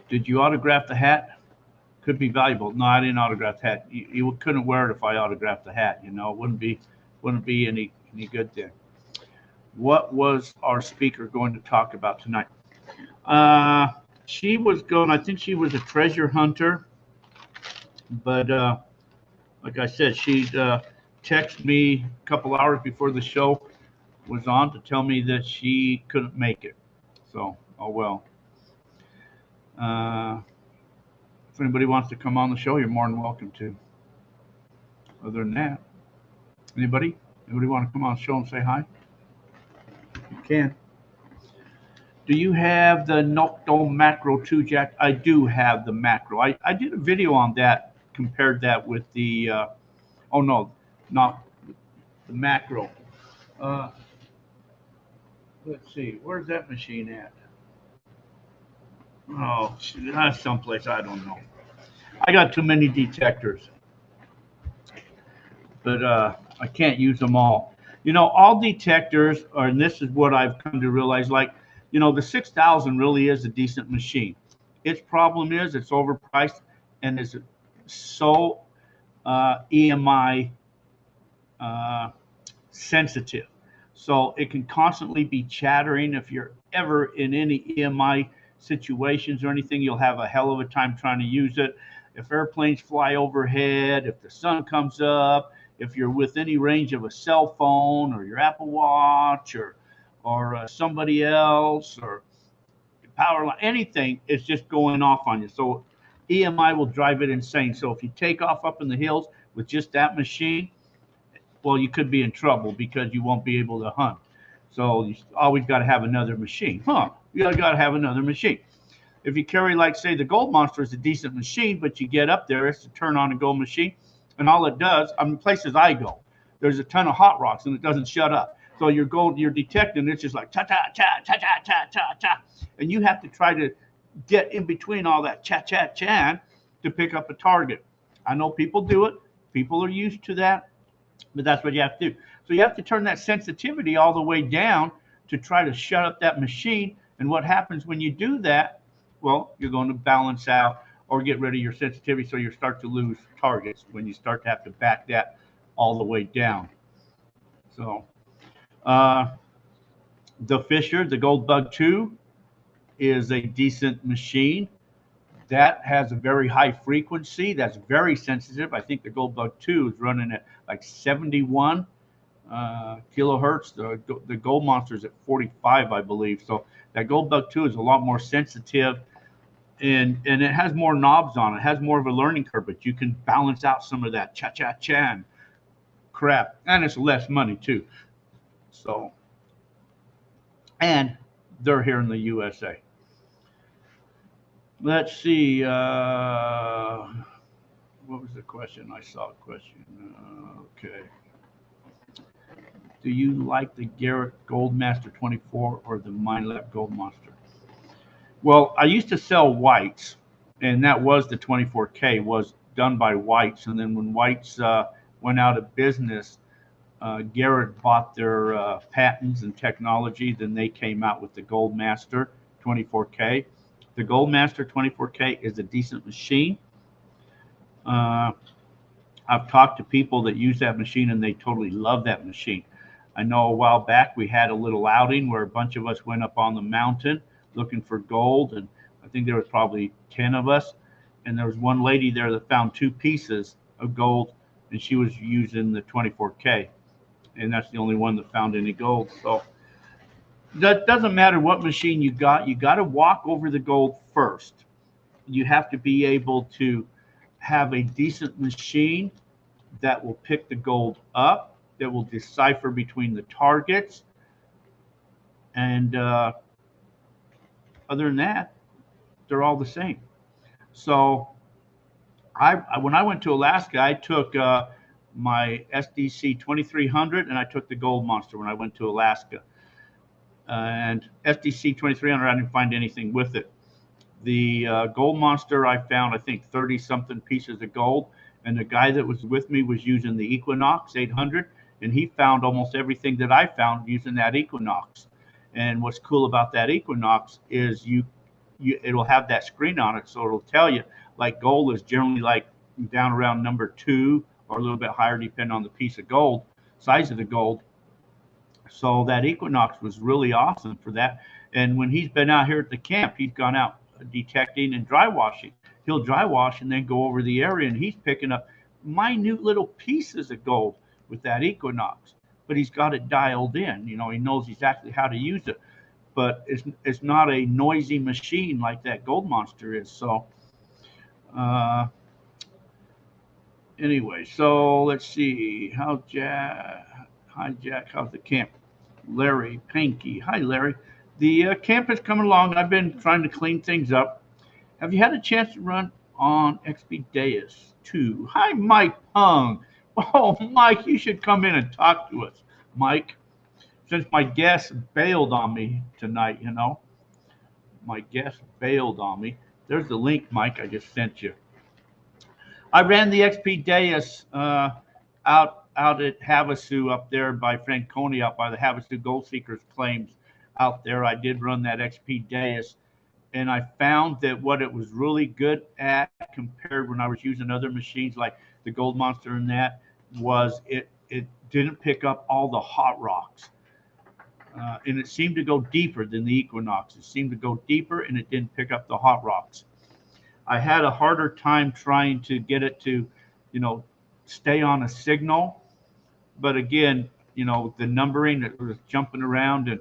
Did you autograph the hat? Could be valuable. No, I didn't autograph the hat. You couldn't wear it if I autographed the hat. You know, it wouldn't be any good then. What was our speaker going to talk about tonight? She was going. I think she was a treasure hunter, but like I said, she texted me a couple hours before the show was on to tell me that she couldn't make it. So, oh well. If anybody wants to come on the show, you're more than welcome to. Other than that, anybody want to come on the show and say hi? You can. Do you have the Nocto Macro 2, Jack? I do have the Macro. I did a video on that, compared that with the, oh no, not the Macro. Let's see, where's that machine at? Oh, that's someplace, I don't know. I got too many detectors, but I can't use them all. You know, all detectors are, and this is what I've come to realize, like, you know, the 6000 really is a decent machine. Its problem is it's overpriced and is so EMI sensitive. So it can constantly be chattering. If you're ever in any EMI situations or anything, you'll have a hell of a time trying to use it. If airplanes fly overhead, if the sun comes up, if you're with any range of a cell phone or your Apple Watch or or somebody else or power line, anything is just going off on you. So EMI will drive it insane. So if you take off up in the hills with just that machine, well, you could be in trouble because you won't be able to hunt. So you always got to have another machine. You got to have another machine. If you carry, like, say, the Gold Monster is a decent machine, but you get up there, it's a turn on and go machine, and all it does, I mean, places I go, there's a ton of hot rocks and it doesn't shut up. So you're detecting, it's just like cha cha cha cha cha cha cha cha, and you have to try to get in between all that cha cha cha to pick up a target. I know people do it. People are used to that, but that's what you have to do. So you have to turn that sensitivity all the way down to try to shut up that machine. And what happens when you do that? Well, you're going to balance out or get rid of your sensitivity, so you start to lose targets when you start to have to back that all the way down. So the Fisher, the Gold Bug 2, is a decent machine. That has a very high frequency. That's very sensitive. I think the Gold Bug 2 is running at like 71 kilohertz. The Gold Monster is at 45, I believe. So that Gold Bug 2 is a lot more sensitive, and it has more knobs on it. It has more of a learning curve, but you can balance out some of that cha-cha-cha crap, and it's less money too. So, and they're here in the USA. Let's see. What was the question? I saw a question. Okay. Do you like the Garrett Goldmaster 24 or the Minelab Gold Monster? Well, I used to sell whites, and that was the 24K, was done by whites. And then when whites went out of business, Garrett bought their patents and technology. Then they came out with the Goldmaster 24K. The Goldmaster 24K is a decent machine. I've talked to people that use that machine, and they totally love that machine. I know a while back we had a little outing where a bunch of us went up on the mountain looking for gold, and I think there was probably 10 of us, and there was one lady there that found 2 pieces of gold, and she was using the 24K, and that's the only one that found any gold. So that doesn't matter what machine you got to walk over the gold first. You have to be able to have a decent machine that will pick the gold up, that will decipher between the targets, and other than that, they're all the same. So when I went to Alaska, I took my SDC 2300 and I took the Gold Monster when I went to Alaska. And SDC 2300, I didn't find anything with it. The Gold Monster, I found, I think, 30-something pieces of gold. And the guy that was with me was using the Equinox 800, and he found almost everything that I found using that Equinox. And what's cool about that Equinox is it'll have that screen on it, so it'll tell you, like, gold is generally like down around number 2 or a little bit higher, depending on the piece of gold, size of the gold. So that Equinox was really awesome for that. And when he's been out here at the camp, he's gone out detecting and dry washing. He'll dry wash and then go over the area, and he's picking up minute little pieces of gold with that Equinox. But he's got it dialed in. You know, he knows exactly how to use it. But it's not a noisy machine like that Gold Monster is. So anyway, so let's see. Hi Jack, how's the camp? Larry Panky. Hi Larry. The camp is coming along. I've been trying to clean things up. Have you had a chance to run on Expedeus 2? Hi Mike Pung. Oh, Mike, you should come in and talk to us, Mike. Since my guest bailed on me tonight, you know. My guest bailed on me. There's the link, Mike, I just sent you. I ran the Expedeus out at Havasu up there by Franconia, out by the Havasu Gold Seekers claims out there. I did run that Expedeus, and I found that what it was really good at compared when I was using other machines like the Gold Monster and that was it didn't pick up all the hot rocks. And it seemed to go deeper than the Equinox. It seemed to go deeper, and it didn't pick up the hot rocks. I had a harder time trying to get it to, you know, stay on a signal. But again, you know, the numbering, it was jumping around, and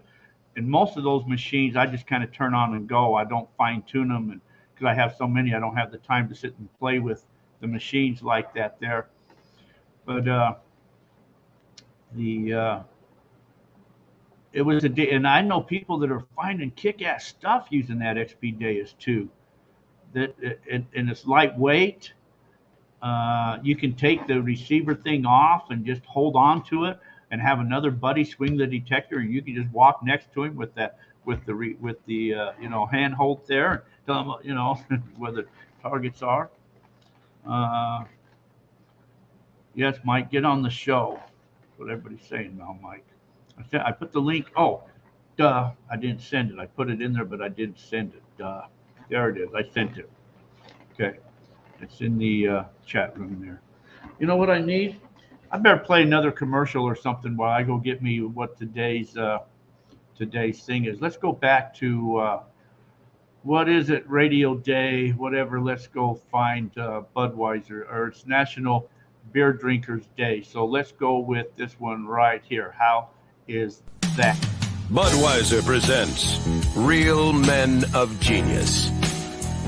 And most of those machines, I just kind of turn on and go. I don't fine tune them, and because I have so many, I don't have the time to sit and play with the machines like that there. But it was a day, and I know people that are finding kick-ass stuff using that XP Deus too. And it's lightweight. You can take the receiver thing off and just hold on to it, and have another buddy swing the detector, and you can just walk next to him with the handhold there, and tell him where the targets are. Yes, Mike, get on the show. That's what everybody's saying now, Mike. I put the link. Oh, duh! I didn't send it. I put it in there, but I didn't send it. Duh! There it is. I sent it. Okay, it's in the chat room there. You know what I need? I better play another commercial or something while I go get me what today's thing is. Let's go back to what is it? Radio Day, whatever. Let's go find Budweiser, or it's National Beer Drinkers Day. So let's go with this one right here. How is that? Budweiser presents Real Men of Genius.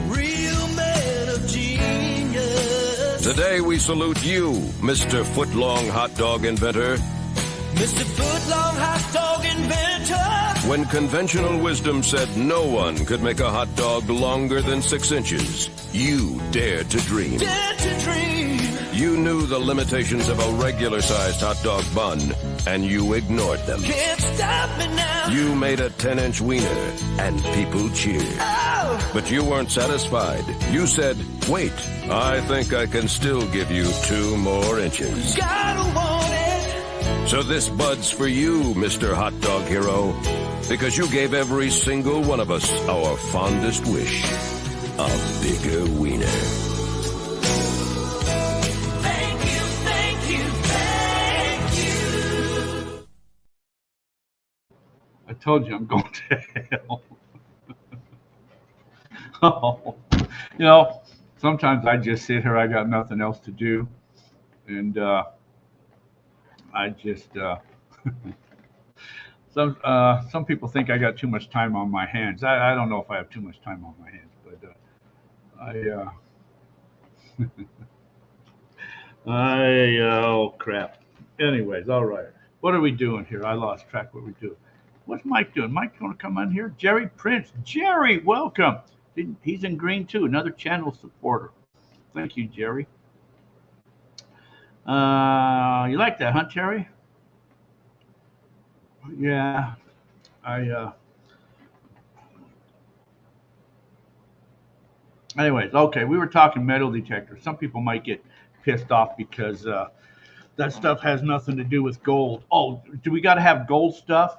Real men of genius. Today we salute you, Mr. Footlong Hot Dog Inventor. Mr. Footlong hot dog inventor. When conventional wisdom said no one could make a hot dog longer than 6 inches, you dared to dream. Dare to dream. You knew the limitations of a regular-sized hot dog bun, and you ignored them. Can't stop me now. You made a 10-inch wiener, and people cheered. Oh. But you weren't satisfied. You said, wait, I think I can still give you 2 more inches. Gotta want it. So this Bud's for you, Mr. Hot Dog Hero, because you gave every single one of us our fondest wish, a bigger wiener. Thank you, thank you, thank you. I told you I'm going to hell. Oh, sometimes I just sit here. I got nothing else to do, and I just some people think I got too much time on my hands. I don't know if I have too much time on my hands, but oh crap. Anyways, all right. What are we doing here? I lost track what we do. What's Mike doing? Mike going to come on here? Jerry Prince. Jerry, welcome. He's in green too. Another channel supporter. Thank you, Jerry. You like that, huh, Jerry? Yeah. Anyways, okay. We were talking metal detectors. Some people might get pissed off because that stuff has nothing to do with gold. Oh, do we got to have gold stuff?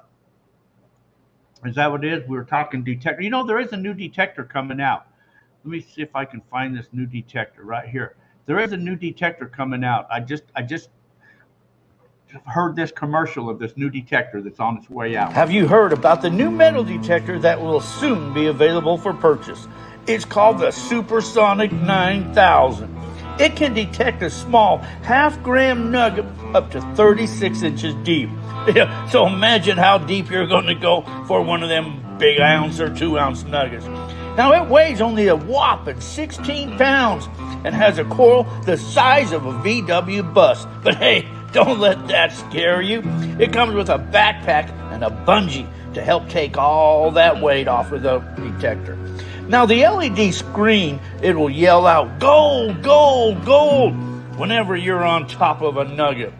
Is that what it is? We were talking detector. There is a new detector coming out. Let me see if I can find this new detector right here. There is a new detector coming out. I just heard this commercial of this new detector that's on its way out. Have you heard about the new metal detector that will soon be available for purchase? It's called the Supersonic 9000. It can detect a small half-gram nugget up to 36 inches deep. So imagine how deep you're going to go for one of them big ounce or 2 ounce nuggets. Now it weighs only a whopping 16 pounds and has a coil the size of a VW bus. But hey, don't let that scare you. It comes with a backpack and a bungee to help take all that weight off of the detector. Now the LED screen, it will yell out gold, gold, gold whenever you're on top of a nugget.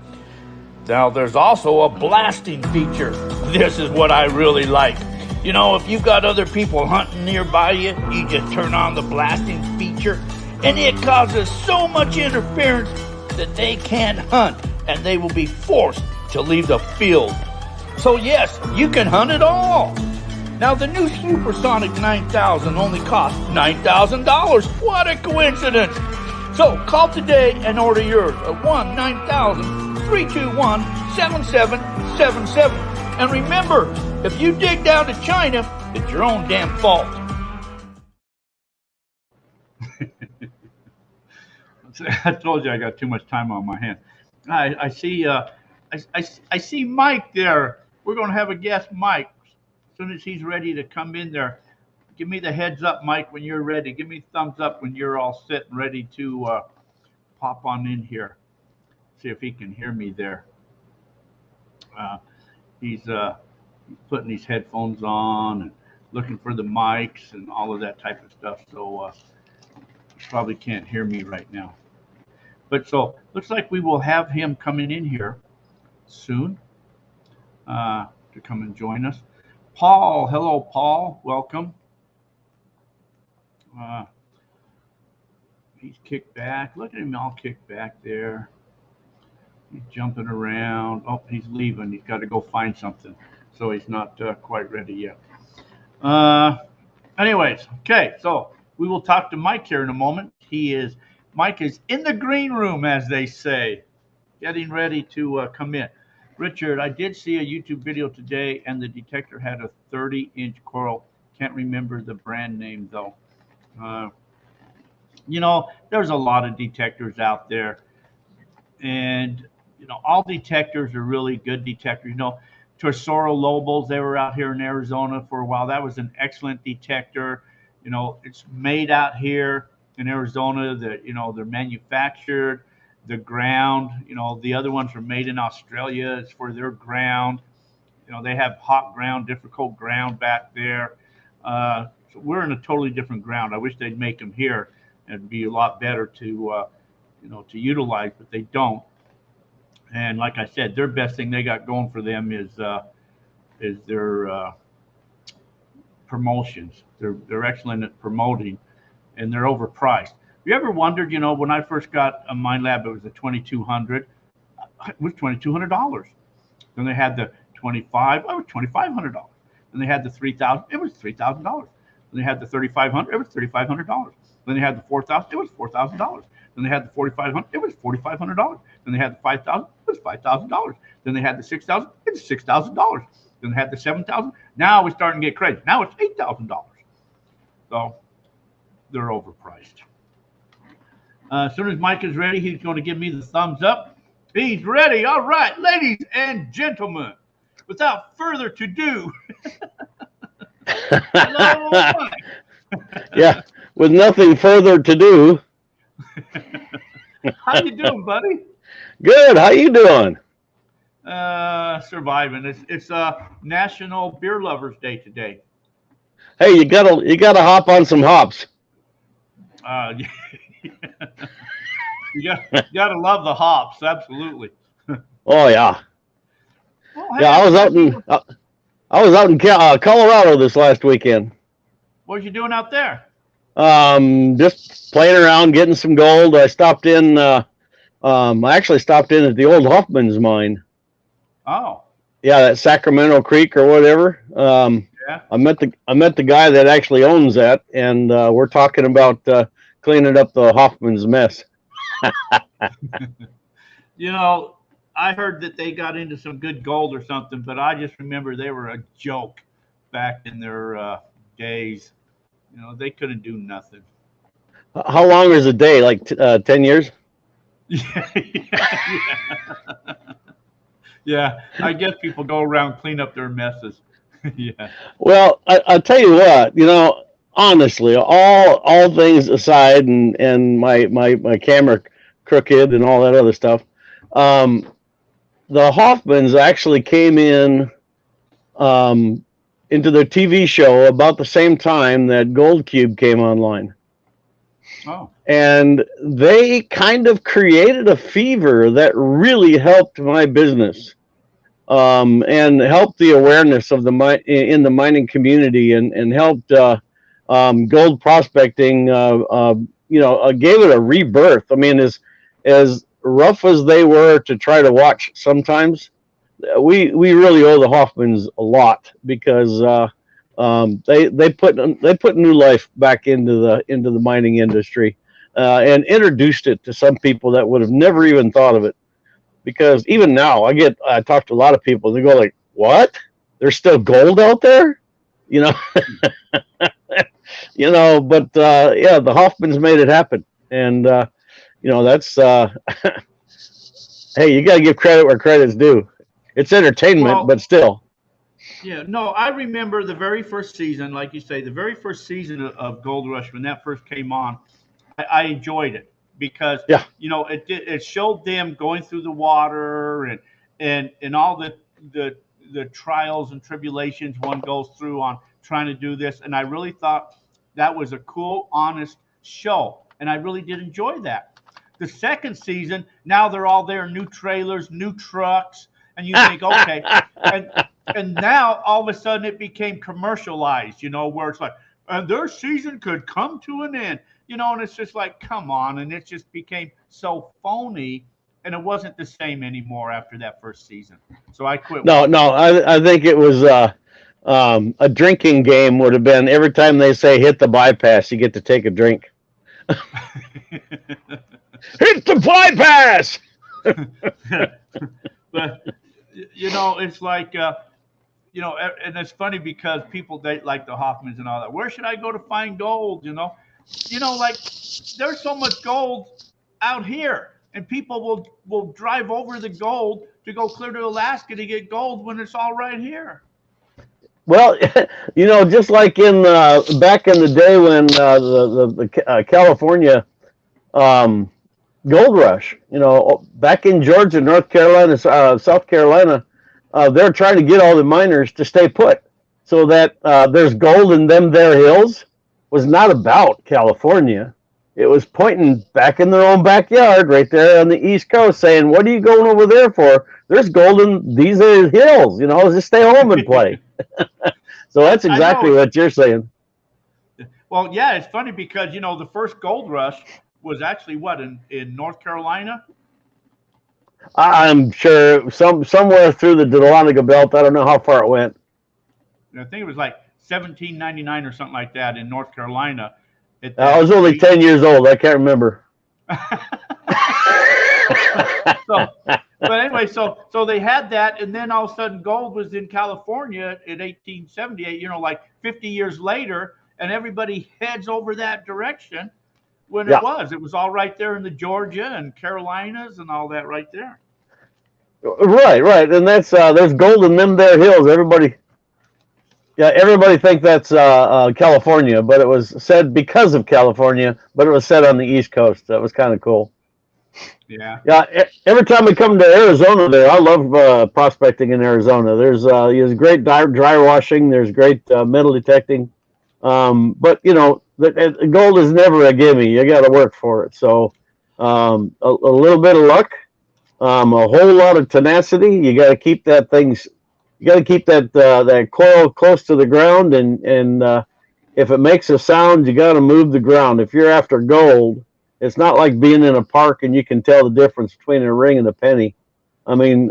Now there's also a blasting feature. This is what I really like. If you've got other people hunting nearby you, you just turn on the blasting feature and it causes so much interference that they can't hunt and they will be forced to leave the field. So yes, you can hunt it all. Now the new Supersonic 9000 only costs $9,000. What a coincidence. So call today and order yours at 1-9000-321-7777. And remember, if you dig down to China, it's your own damn fault. I told you I got too much time on my hands. I see I see Mike there. We're going to have a guest, Mike. soon as he's ready to come in there, give me the heads up, Mike, when you're ready. Give me thumbs up when you're all set and ready to pop on in here. See if he can hear me there. He's putting these headphones on and looking for the mics and all of that type of stuff. So he probably can't hear me right now. But so looks like we will have him coming in here soon to come and join us. Paul, hello, Paul. Welcome. He's kicked back. Look at him all kicked back there. He's jumping around. Oh, he's leaving. He's got to go find something. So he's not quite ready yet. Anyways, okay. So we will talk to Mike here in a moment. Mike is in the green room, as they say, getting ready to come in. Richard, I did see a YouTube video today, and the detector had a 30-inch coral. Can't remember the brand name, though. There's a lot of detectors out there. And, all detectors are really good detectors. Tesoro Lobos, they were out here in Arizona for a while. That was an excellent detector. It's made out here in Arizona. They're manufactured. The ground, the other ones are made in Australia. It's for their ground. They have hot ground, difficult ground back there. So we're in a totally different ground. I wish they'd make them here. It'd be a lot better to utilize, but they don't. And like I said, their best thing they got going for them is their promotions. They're excellent at promoting, and they're overpriced. Have you ever wondered, when I first got a Mind Lab, it was a 2200. It was $2,200. Then they had the 25. Oh, it was $2,500. Then they had the 3000. It was $3,000. Then they had the 3500. It was $3,500. Then they had the 4000. It was $4,000. Then they had the 4500. It was $4,500. Then they had the 5000. It was $5,000. Then they had the 6000. It was $6,000. Then they had the 7,000. Now we're starting to get crazy. Now it's $8,000. So they're overpriced. As soon as Mike is ready, he's going to give me the thumbs up. He's ready. All right, ladies and gentlemen, without further ado, hello, Mike. Yeah, with nothing further to do. How you doing, buddy? Good. How you doing? Surviving. It's National Beer Lovers Day today. Hey, you gotta hop on some hops. You gotta love the hops, absolutely. Oh yeah. Well, Yeah, I was out in Colorado this last weekend. What was you doing out there? Just playing around, getting some gold. I stopped in. I actually stopped in at the old Hoffman's mine. Oh. Yeah, that Sacramento Creek or whatever. Yeah. I met the guy that actually owns that, and we're talking about cleaning up the Hoffman's mess. I heard that they got into some good gold or something, but I just remember they were a joke back in their days. They couldn't do nothing. How long is a day? Like 10 years? Yeah. I guess people go around clean up their messes. Yeah. Well, I'll tell you what, honestly, all things aside, and my camera crooked and all that other stuff, the Hoffmans actually came in into their TV show about the same time that Gold Cube came online. Oh. And they kind of created a fever that really helped my business, and helped the awareness of in the mining community, and helped gold prospecting. Gave it a rebirth. I mean, as rough as they were to try to watch sometimes, we really owe the Hoffmans a lot, because they put new life back into the mining industry, and introduced it to some people that would have never even thought of it. Because even now, I talk to a lot of people, they go like, "What? There's still gold out there?" But yeah, the Hoffmans made it happen, and that's hey, you got to give credit where credit's due. It's entertainment, but still. Yeah, no, I remember the very first season, like you say, the very first season of Gold Rush when that first came on. I enjoyed it because Yeah. it showed them going through the water and all the the trials and tribulations one goes through on trying to do this, and I really thought that was a cool, honest show, and I really did enjoy that. The second season, now they're all there, new trailers, new trucks, and you think, okay, and and now all of a sudden it became commercialized, where it's like, and their season could come to an end, and it's just like, come on, and it just became so phony, and it wasn't the same anymore after that first season. So I quit No, watching. no, I think it was a drinking game would have been every time they say hit the bypass, you get to take a drink. Hit the bypass. But it's like and it's funny because people they like the Hoffmans and all that. Where should I go to find gold? Like there's so much gold out here, and people will drive over the gold to go clear to Alaska to get gold when it's all right here. Well, just like in back in the day when the California um, gold rush, back in Georgia, North Carolina, South Carolina, they're trying to get all the miners to stay put so that there's gold in them there hills was not about California. It was pointing back in their own backyard right there on the East Coast saying, what are you going over there for? There's gold in these are hills, just stay home and play. So that's exactly what you're saying. Well, yeah, it's funny because, the first gold rush was actually what, in North Carolina? I'm sure somewhere through the Dahlonega Belt. I don't know how far it went. I think it was like 1799 or something like that in North Carolina. I was only 10 years old. I can't remember. But anyway, so they had that, and then all of a sudden gold was in California in 1878, like 50 years later, and everybody heads over that direction when it was all right there in the Georgia and Carolinas and all that right there. Right. And that's there's gold in them there hills. Everybody think that's California, but it was said because of California, but it was said on the East Coast. That was kind of cool. Yeah. Every time we come to Arizona, I love prospecting in Arizona. There's great dry washing. There's great metal detecting. But the gold is never a gimme. You got to work for it. So a little bit of luck, a whole lot of tenacity. You got to keep that that coil close to the ground, and if it makes a sound, you got to move the ground. If you're after gold, it's not like being in a park and you can tell the difference between a ring and a penny. I mean,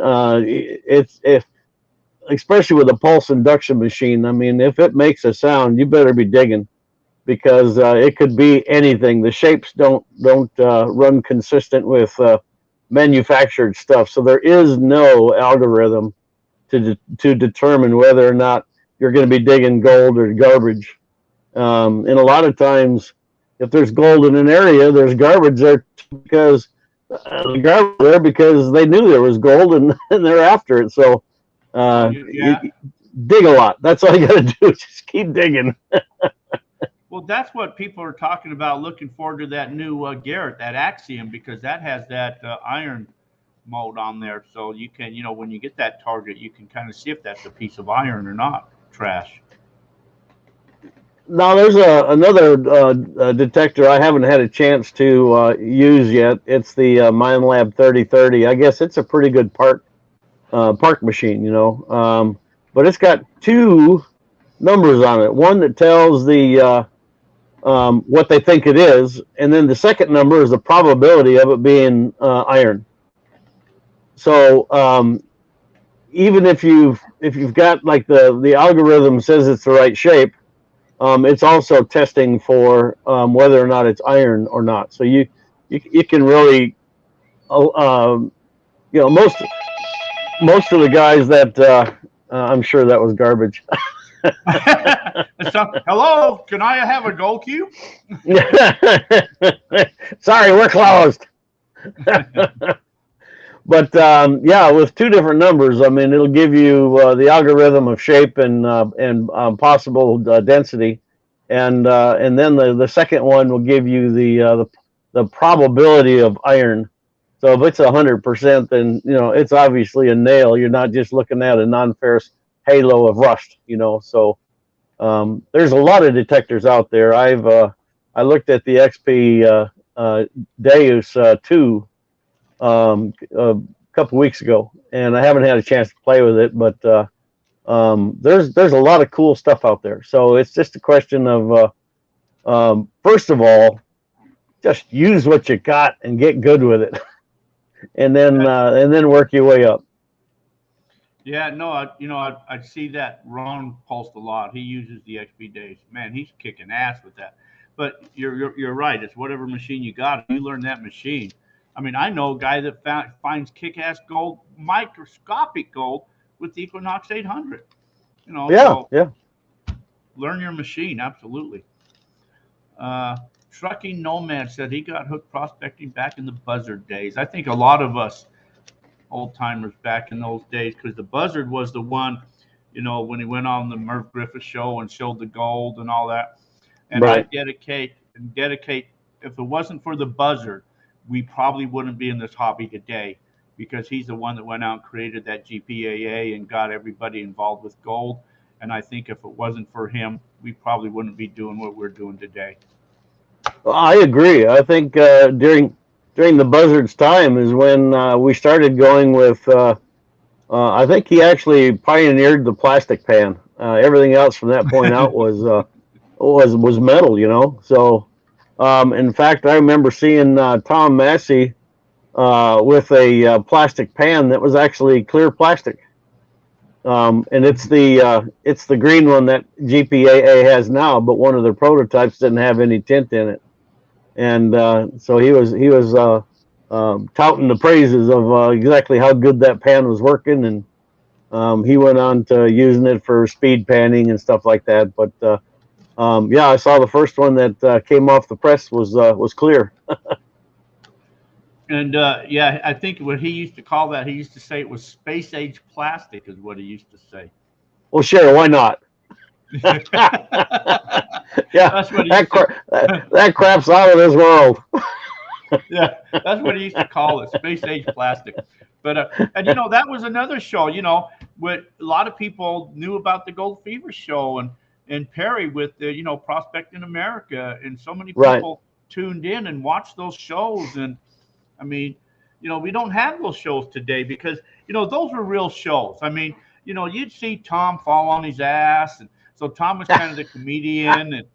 especially with a pulse induction machine. I mean, if it makes a sound, you better be digging, because it could be anything. The shapes don't run consistent with manufactured stuff, so there is no algorithm to determine whether or not you're going to be digging gold or garbage. And a lot of times, if there's gold in an area, there's garbage there because they knew there was gold and they're after it. So you dig a lot. That's all you got to do. Just keep digging. Well, that's what people are talking about. Looking forward to that new Garrett, that Axiom, because that has that iron mode on there. So you can, when you get that target, you can kind of see if that's a piece of iron or not. Trash. Now, there's another detector I haven't had a chance to use yet. It's the MineLab 3030. I guess it's a pretty good park machine, but it's got two numbers on it. One that tells the what they think it is, and then the second number is the probability of it being iron. So even if you've got like the algorithm says it's the right shape, it's also testing for whether or not it's iron or not. So you can really, most of the guys that I'm sure that was garbage. So, hello, can I have a gold cube? Sorry, we're closed. But yeah, with two different numbers, I mean, it'll give you the algorithm of shape and possible density, and then the second one will give you the probability of iron. So if it's 100%, then it's obviously a nail. You're not just looking at a non-ferrous halo of rust. So there's a lot of detectors out there. I looked at the XP Deus 2 a couple weeks ago, and I haven't had a chance to play with it, but there's a lot of cool stuff out there. So it's just a question of first of all, just use what you got and get good with it, and then work your way up. Yeah, no, I see that Ron post a lot. He uses the XP days. Man, he's kicking ass with that. But you're right. It's whatever machine you got. If you learn that machine. I mean, I know a guy that finds kick-ass gold, microscopic gold with the Equinox 800. Yeah, So yeah. learn your machine, absolutely. Trucking Nomad said he got hooked prospecting back in the buzzard days. I think a lot of us old timers back in those days, because the buzzard was the one, when he went on the Merv Griffith show and showed the gold and all that. And I Right. dedicate. If it wasn't for the buzzard, we probably wouldn't be in this hobby today, because he's the one that went out and created that GPAA and got everybody involved with gold. And I think if it wasn't for him, we probably wouldn't be doing what we're doing today. Well, I agree. I think during the buzzard's time is when we started going with. I think he actually pioneered the plastic pan. Everything else from that point out was metal. So, in fact, I remember seeing Tom Massey with a plastic pan that was actually clear plastic. And it's the green one that GPAA has now, but one of the prototypes didn't have any tint in it, and so he was touting the praises of exactly how good that pan was working, and he went on to using it for speed panning and stuff like that. But yeah, I saw the first one that came off the press was clear. And yeah, I think what he used to call that, he used to say it was space age plastic, is what he used to say. Well, sure, why not? Yeah, That's what he used to, that crap's out of this world. yeah, that's what he used to call it, space age plastic. But and that was another show. What a lot of people knew about the Gold Fever show and Perry with the Prospect in America, and so many Right. people tuned in and watched those shows. And I mean, we don't have those shows today, because those were real shows. I mean, you'd see Tom fall on his ass, and so Tom was kind of the comedian, and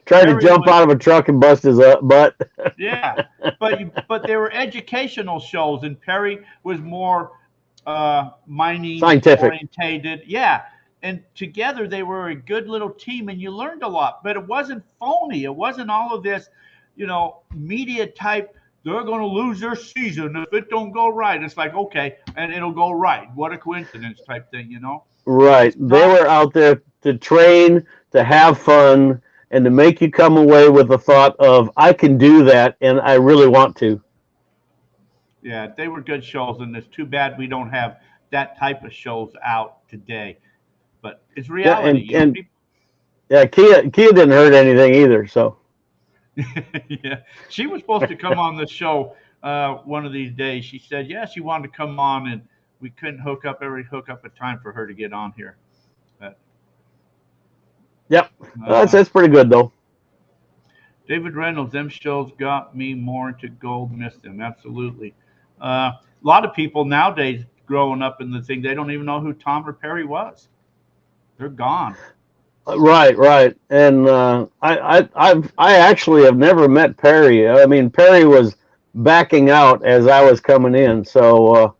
Tried to Perry jump was, out of a truck and bust his butt. yeah, but they were educational shows, and Perry was more mining Scientific. orientated. Yeah, and together they were a good little team, and you learned a lot. But it wasn't phony. It wasn't all of this, media type. They're going to lose their season if it don't go right. It's like, okay, and it'll go right. What a coincidence type thing. Right. They were out there to train, to have fun, and to make you come away with the thought of, I can do that, and I really want to. Yeah, they were good shows, and it's too bad we don't have that type of shows out today. But it's Yeah, reality. and yeah, Kia didn't hurt anything either. So Yeah, she was supposed to come on the show one of these days. She said, yeah, she wanted to come on, and we couldn't hook up a time for her to get on here. But, yep, uh, that's pretty good though. David Reynolds, them shows got me more into gold. Missed them, absolutely. A lot of people nowadays growing up in the thing, they don't even know who Tom or Perry was. They're gone. Right, and I actually have never met Perry. I mean, Perry was backing out as I was coming in. So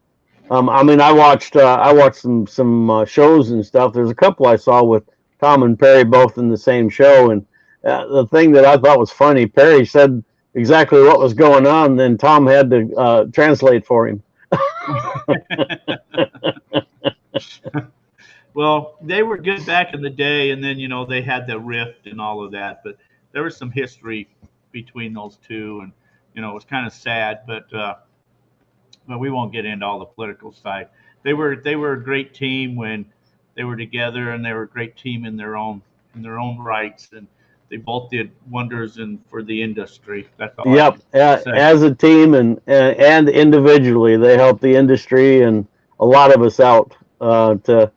I mean, I watched some shows and stuff. There's a couple I saw with Tom and Perry both in the same show, and the thing that I thought was funny, Perry said exactly what was going on, then Tom had to translate for him. Well, they were good back in the day, and then they had the rift and all of that. But there was some history between those two, and it was kind of sad. But But we won't get into all the political side. They were a great team when they were together, and they were a great team in their own rights, and they both did wonders for the industry. That's all I Yep. can say. As a team and individually, they help the industry and a lot of us out. To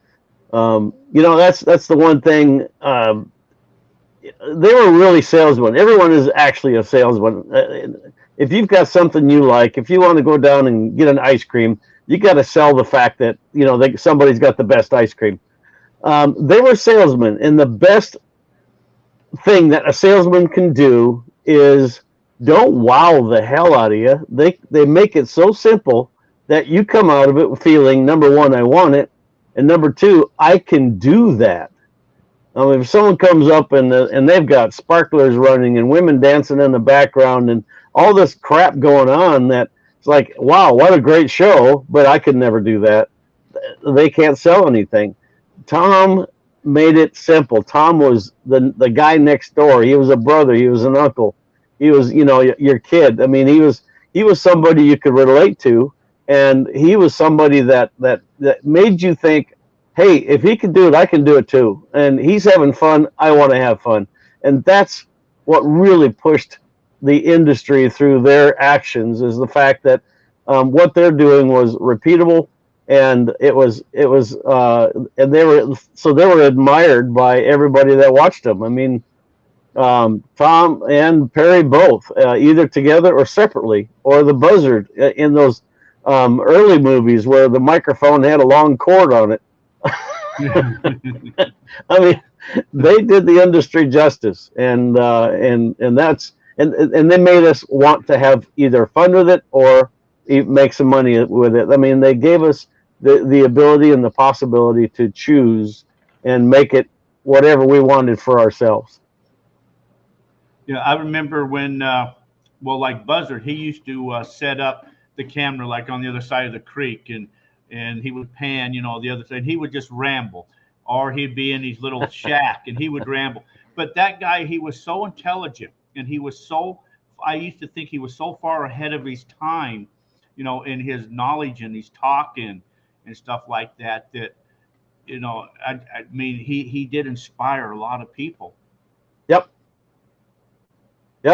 that's the one thing. They were really salesmen. Everyone is actually a salesman. If you've got something you like, if you want to go down and get an ice cream, you got to sell the fact that somebody's got the best ice cream. They were salesmen, and the best thing that a salesman can do is don't wow the hell out of you. They make it so simple that you come out of it feeling, number one, I want it, and number two, I can do that. If someone comes up and they've got sparklers running and women dancing in the background and all this crap going on, that it's like, wow, what a great show, but I could never do that. They can't sell anything. Tom made it simple. Tom was the guy next door. He was a brother. He was an uncle. He was, your kid. I mean, he was somebody you could relate to, and he was somebody that made you think, hey, if he can do it, I can do it too. And he's having fun. I want to have fun. And that's what really pushed the industry through their actions, is the fact that what they're doing was repeatable, and and they were admired by everybody that watched them. I mean, Tom and Perry both, either together or separately, or the Buzzard in those early movies where the microphone had a long cord on it. I mean, they did the industry justice, and that's and they made us want to have either fun with it or make some money with it. I mean, they gave us the ability and the possibility to choose and make it whatever we wanted for ourselves. Yeah, I remember when, like Buzzard, he used to set up the camera like on the other side of the creek, and he would pan, the other side. He would just ramble, or he'd be in his little shack and he would ramble. But that guy, he was so intelligent, and I used to think he was so far ahead of his time, in his knowledge and his talking and stuff like that. I mean, he did inspire a lot of people. Yep.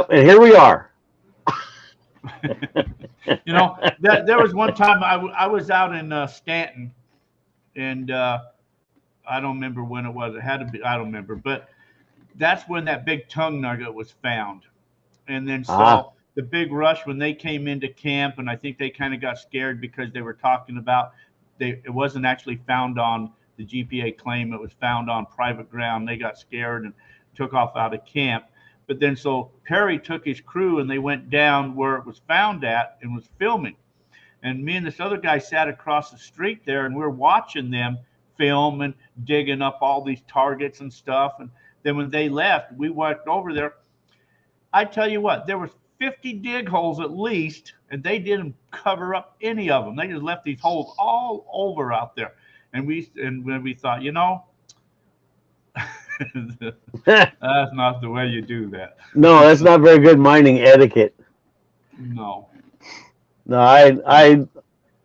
And here we are. There was one time I was out in Stanton, and I don't remember when it was. It had to be, I don't remember, but that's when that big tongue nugget was found. And then the big rush when they came into camp, and I think they kind of got scared because they were talking about it wasn't actually found on the GPA claim. It was found on private ground. They got scared and took off out of camp. But then so Perry took his crew and they went down where it was found at and was filming. And me and this other guy sat across the street there, and we were watching them film and digging up all these targets and stuff. And then when they left, we walked over there. I tell you what, there was 50 dig holes at least, and they didn't cover up any of them. They just left these holes all over out there. And when we thought, that's not the way you do that. No, that's not very good mining etiquette. No. No,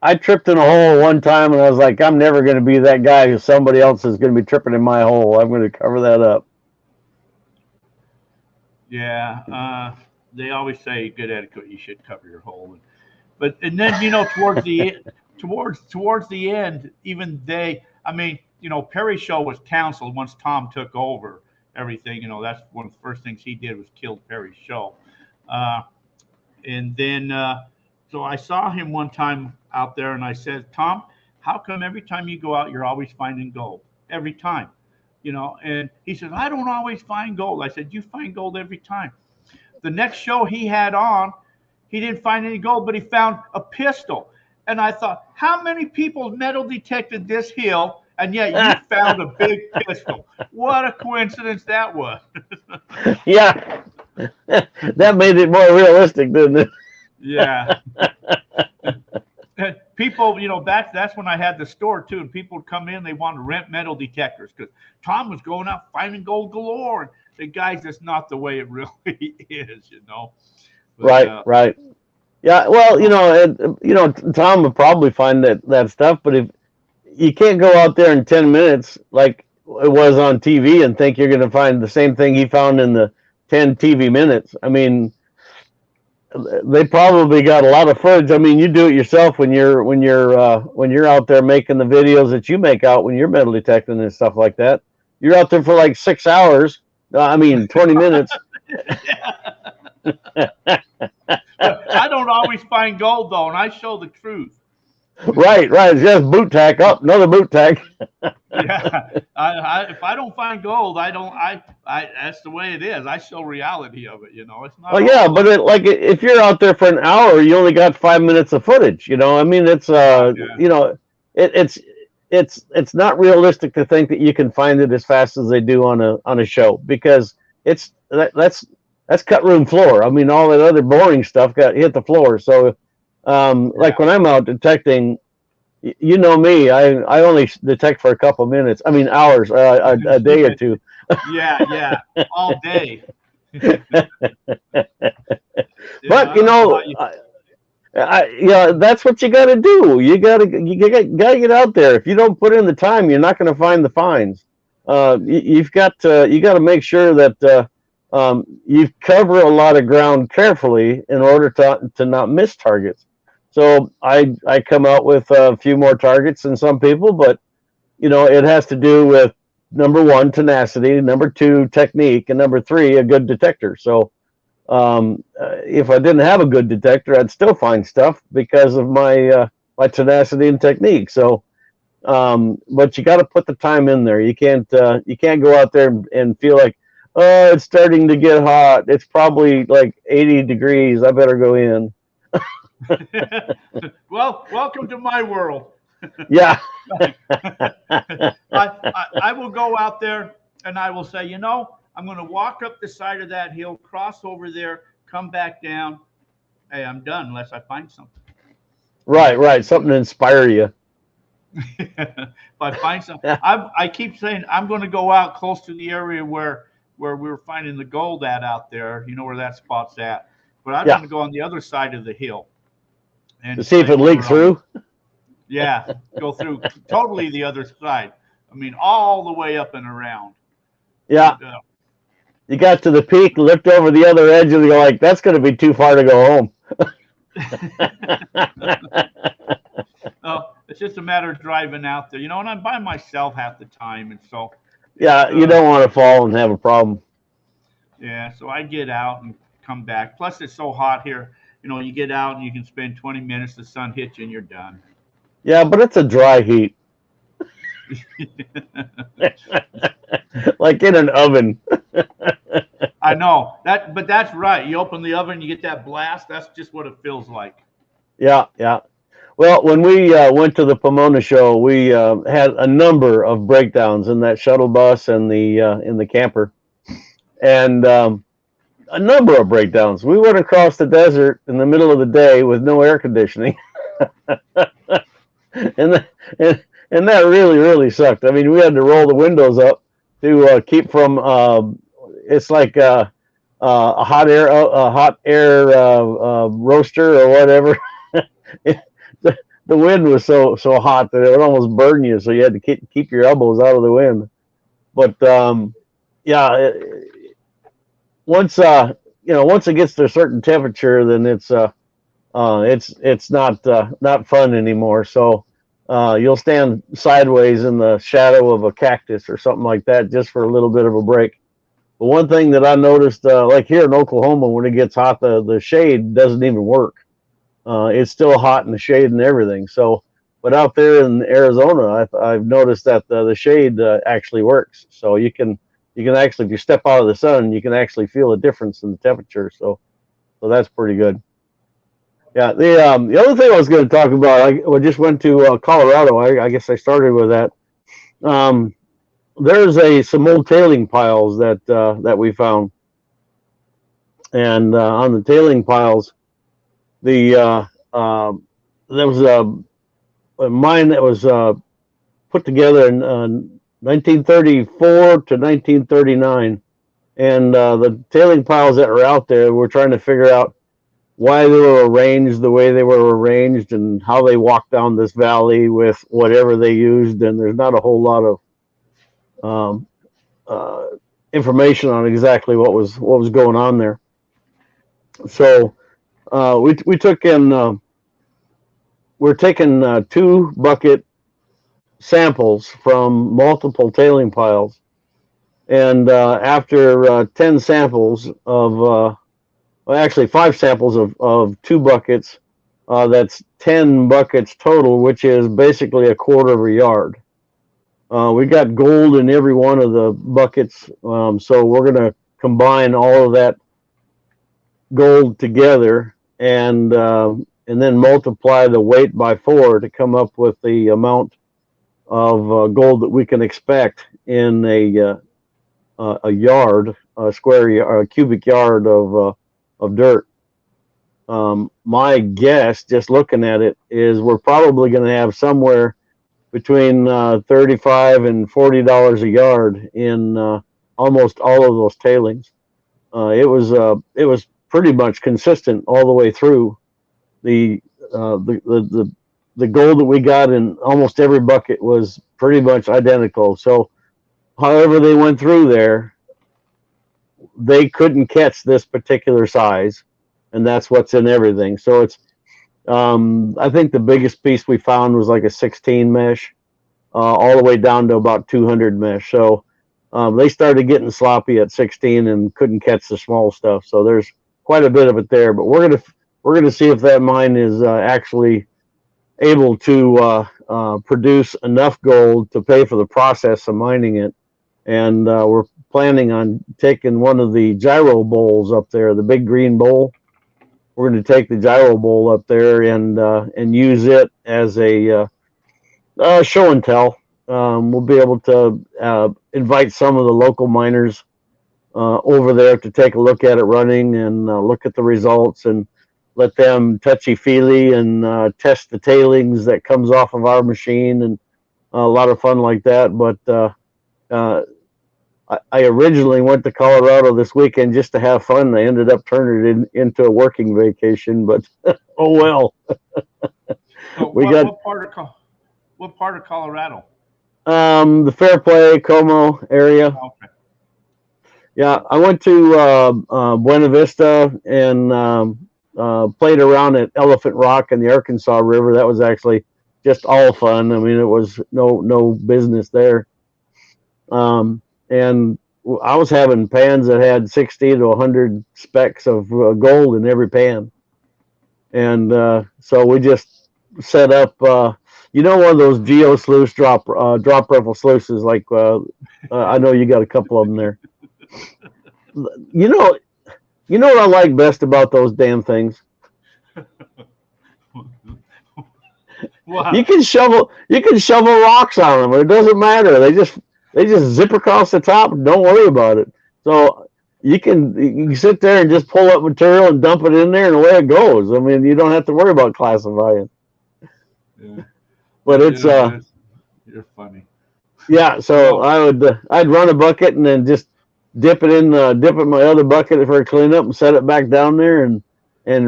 I tripped in a hole one time, and I was like, I'm never going to be that guy who somebody else is going to be tripping in my hole. I'm going to cover that up. Yeah, they always say good etiquette, you should cover your hole. And then towards the end, even Perry's show was canceled once Tom took over everything. That's one of the first things he did was killed Perry's show. And then so I saw him one time out there, and I said, Tom, how come every time you go out, you're always finding gold? Every time. And he said, I don't always find gold. I said, you find gold every time. The next show he had on, he didn't find any gold, but he found a pistol. And I thought, how many people metal detected this hill, and yet you found a big pistol? What a coincidence that was. Yeah. That made it more realistic, didn't it? Yeah. People, that's when I had the store too, and people would come in, they wanted to rent metal detectors because Tom was going out finding gold galore. And the guys, that's not the way it really is, But, right. Yeah, well, Tom would probably find that stuff, but if you can't go out there in 10 minutes like it was on TV and think you're going to find the same thing he found in the 10 TV minutes. I mean, they probably got a lot of footage. I mean, you do it yourself when you're out there making the videos that you make out when you're metal detecting and stuff like that. You're out there for like 6 hours. I mean, 20 minutes. I don't always find gold though, and I show the truth. Right. It's just boot tack. Oh, another boot tack. Yeah, if I don't find gold, I don't. That's the way it is. I show reality of it. It's not. Oh yeah, but if you're out there for an hour, you only got 5 minutes of footage. I mean, it's it's not realistic to think that you can find it as fast as they do on a show because that's cut room floor. I mean, all that other boring stuff got hit the floor. So, like when I'm out detecting, you know me, I only detect for a couple minutes. I mean, hours, a day or two. Yeah, all day. But that's what you got to do. You got to get out there. If you don't put in the time, you're not going to find the finds. You've got to make sure that you cover a lot of ground carefully in order to not miss targets. So I come out with a few more targets than some people, but it has to do with number one, tenacity, number two, technique, and number three, a good detector. So if I didn't have a good detector, I'd still find stuff because of my tenacity and technique. So, but you got to put the time in there. You can't go out there and feel like, oh, it's starting to get hot. It's probably like 80 degrees. I better go in. Well, welcome to my world. Yeah. I will go out there and I will say, I'm going to walk up the side of that hill, cross over there, come back down. Hey, I'm done unless I find something. Right. Something to inspire you. If I find something, I keep saying I'm going to go out close to the area where we were finding the gold out there. You know where that spot's at. But I'm going to go on the other side of the hill. And to see if it leaks through? Yeah, go through totally the other side. I mean, all the way up and around. Yeah. And, you got to the peak, looked over the other edge, and you're like, that's going to be too far to go home. Well, it's just a matter of driving out there, and I'm by myself half the time, and so. Yeah, you don't want to fall and have a problem. Yeah, so I get out and come back. Plus, it's so hot here. You get out and you can spend 20 minutes, the sun hits you, and you're done. Yeah, but it's a dry heat. Like in an oven. I know but that's right. You open the oven, you get that blast. That's just what it feels like. Yeah. Well, when we went to the Pomona show, we had a number of breakdowns in that shuttle bus and in the camper, and a number of breakdowns. We went across the desert in the middle of the day with no air conditioning, and that really, really sucked. I mean, we had to roll the windows up to keep from. It's like a hot air roaster or whatever. The wind was so hot that it would almost burn you, so you had to keep your elbows out of the wind. But once it gets to a certain temperature, then it's not fun anymore. So you'll stand sideways in the shadow of a cactus or something like that just for a little bit of a break. But one thing that I noticed, like here in Oklahoma, when it gets hot, the shade doesn't even work. It's still hot in the shade and everything. So, but out there in Arizona, I've noticed that the shade actually works. So you can actually, if you step out of the sun, you can actually feel a difference in the temperature. So that's pretty good. Yeah. The other thing I was going to talk about, I just went to Colorado. I guess I started with that. There's some old tailing piles that we found, and on the tailing piles, there was a mine that was put together in 1934 to 1939, and the tailing piles that are out there, we're trying to figure out why they were arranged the way they were arranged and how they walked down this valley with whatever they used. And there's not a whole lot of um, uh, information on exactly what was going on there. So we took in we're taking 2 bucket samples from multiple tailing piles, and after 10 samples of well, actually 5 samples of 2 buckets, that's 10 buckets total, which is basically a quarter of a yard. We got gold in every one of the buckets, so we're going to combine all of that gold together and then multiply the weight by 4 to come up with the amount of gold that we can expect in a yard, a square, a cubic yard of dirt. My guess, just looking at it, is we're probably going to have somewhere between $35 and $40 a yard in almost all of those tailings. It was pretty much consistent all the way through. The gold that we got in almost every bucket was pretty much identical. So, however they went through there, they couldn't catch this particular size, and that's what's in everything. So it's I think the biggest piece we found was like a 16 mesh, all the way down to about 200 mesh. So they started getting sloppy at 16 and couldn't catch the small stuff. So there's quite a bit of it there. But we're gonna see if that mine is actually able to produce enough gold to pay for the process of mining it. And we're planning on taking one of the gyro bowls up there, the big green bowl. We're going to take the gyro bowl up there and use it as a show and tell. We'll be able to invite some of the local miners over there to take a look at it running and look at the results and let them touchy-feely and test the tailings that comes off of our machine, and a lot of fun like that. But I originally went to Colorado this weekend just to have fun. I ended up turning it into a working vacation, but oh well. So what part of Colorado? The Fairplay, Como area. Okay. Yeah, I went to Buena Vista and played around at Elephant Rock and the Arkansas River. That was actually just all fun. I mean, it was no business there. And I was having pans that had 60 to 100 specks of gold in every pan. And so we just set up, one of those geo sluice drop rifle sluices. Like I know you got a couple of them there. You know what I like best about those damn things? Wow. You can shovel rocks on them. It doesn't matter. They just zip across the top and don't worry about it. So you can sit there and just pull up material and dump it in there, and away it goes. I mean, you don't have to worry about classifying. Yeah. But it's you're funny. Yeah, so I'd run a bucket and then just dip it in my other bucket for a cleanup and set it back down there and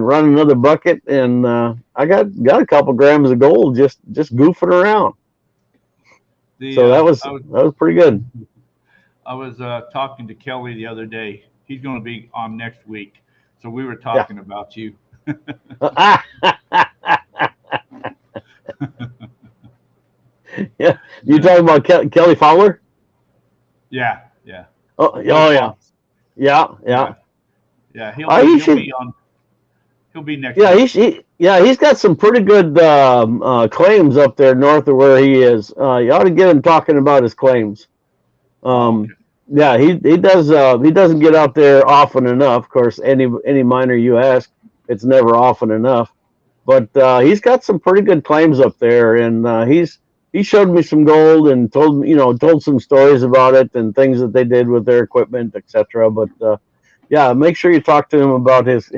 run another bucket, and I got a couple grams of gold just goofing around. So that was pretty good. I was talking to Kelly the other day. He's going to be on next week, so we were talking about you. Yeah, you talking about Kelly Fowler? Yeah. Oh yeah. Yeah. He'll be on. He'll be next. Yeah, he's got some pretty good claims up there north of where he is. You ought to get him talking about his claims. Okay. Yeah, he does. He doesn't get out there often enough. Of course, any miner you ask, it's never often enough. But he's got some pretty good claims up there, and he showed me some gold and told some stories about it and things that they did with their equipment, etc. But yeah, make sure you talk to him about his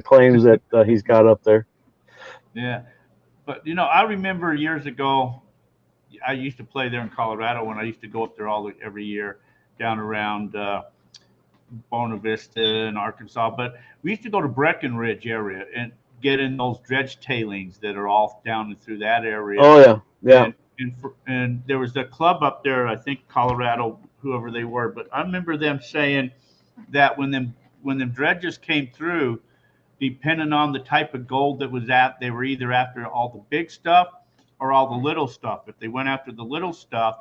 claims that he's got up there. Yeah, but I remember years ago, I used to play there in Colorado when I used to go up there every year down around Buena Vista and Arkansas, but we used to go to Breckenridge area and get in those dredge tailings that are all down and through that area. Oh yeah, yeah. And there was a club up there, I think Colorado, whoever they were, but I remember them saying that when them dredges came through, depending on the type of gold that was they were either after all the big stuff or all the little stuff. If they went after the little stuff,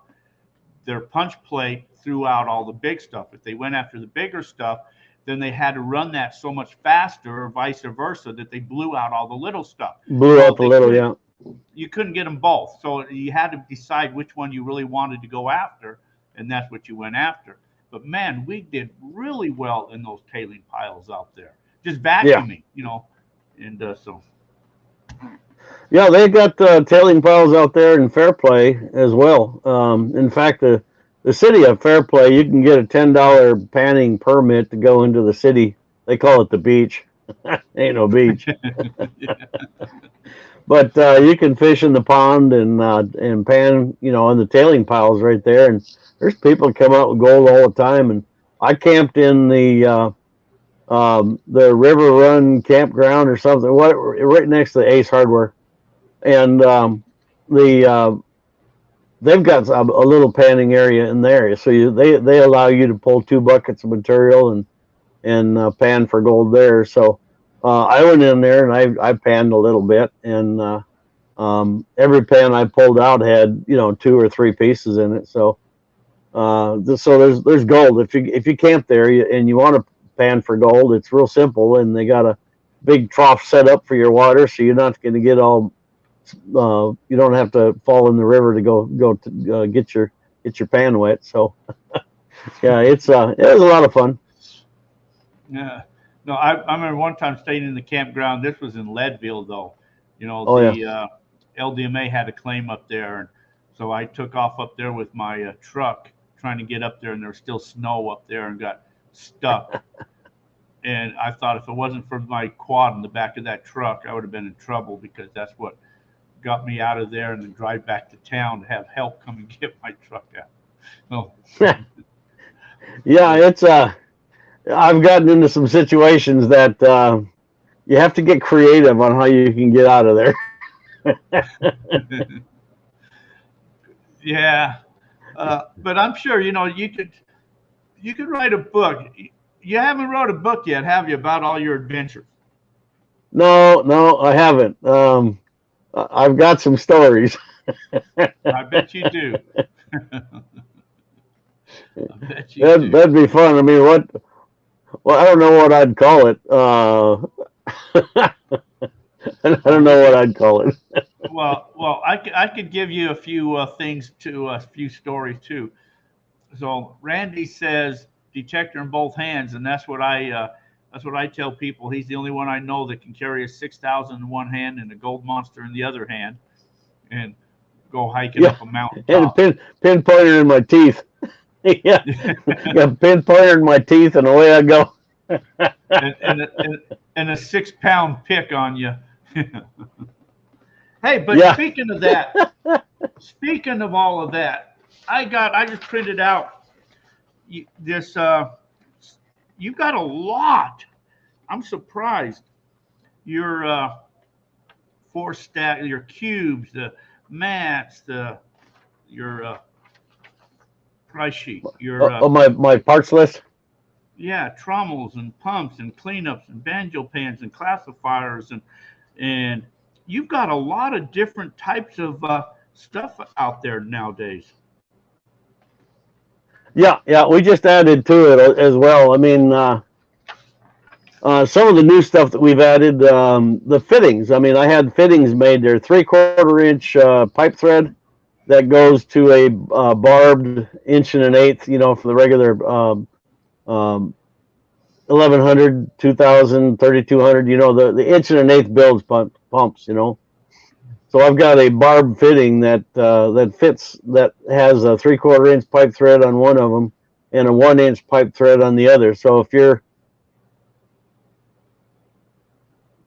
their punch plate threw out all the big stuff. If they went after the bigger stuff, then they had to run that so much faster, or vice versa, that they blew out all the little stuff. Blew out the little, yeah. You couldn't get them both, so you had to decide which one you really wanted to go after, and that's what you went after. But man, we did really well in those tailing piles out there, just vacuuming, and so. Yeah, they got tailing piles out there in Fairplay as well. In fact, the city of Fairplay, you can get a $10 panning permit to go into the city. They call it the beach. Ain't no beach. But you can fish in the pond and pan, on the tailing piles right there. And there's people come out with gold all the time. And I camped in the River Run campground or something, right next to the Ace Hardware. And they've got a little panning area in there, so they allow you to pull 2 buckets of material and pan for gold there. So I went in there and I panned a little bit, and every pan I pulled out had 2 or 3 pieces in it. So there's gold if you camp there and you want to pan for gold. It's real simple, and they got a big trough set up for your water, so you're not going to get all. You don't have to fall in the river to go to get your pan wet. So yeah, it was a lot of fun. Yeah, no, I remember one time staying in the campground. This was in Leadville, though. LDMA had a claim up there, and so I took off up there with my truck trying to get up there, and there was still snow up there, and got stuck. And I thought if it wasn't for my quad in the back of that truck, I would have been in trouble, because that's what got me out of there and then drive back to town to have help come and get my truck out. So. Yeah, it's I've gotten into some situations that you have to get creative on how you can get out of there. Yeah, but I'm sure you could write a book. You haven't wrote a book yet, have you, about all your adventures? No, I haven't. I've got some stories. I bet you do. That'd be fun. I mean, well, I don't know what I'd call it. I don't know what I'd call it. Well, I could give you a few things to a few stories too. So Randy says detector in both hands, and that's what I tell people. He's the only one I know that can carry a 6,000 in one hand and a gold monster in the other hand, and go hiking up a mountain. And a pin pointer in my teeth. Yeah, got a pin pointer in my teeth, and away I go. and a 6-pound pick on you. Hey, but speaking of that, speaking of all of that, I just printed out this. You've got a lot. I'm surprised. Your 4-stack, your cubes, the mats, your price sheet, your my parts list. Yeah, trommels and pumps and cleanups and banjo pans and classifiers and you've got a lot of different types of stuff out there nowadays. Yeah, we just added to it as well. I mean, some of the new stuff that we've added, the fittings. I mean, I had fittings made. They're 3/4 inch pipe thread that goes to a barbed 1 1/8 inch, for the regular 1100, 2000, 3200. The 1 1/8 inch builds pumps. So I've got a barb fitting that fits, that has a 3/4 inch pipe thread on one of them and a 1 inch pipe thread on the other. So if you're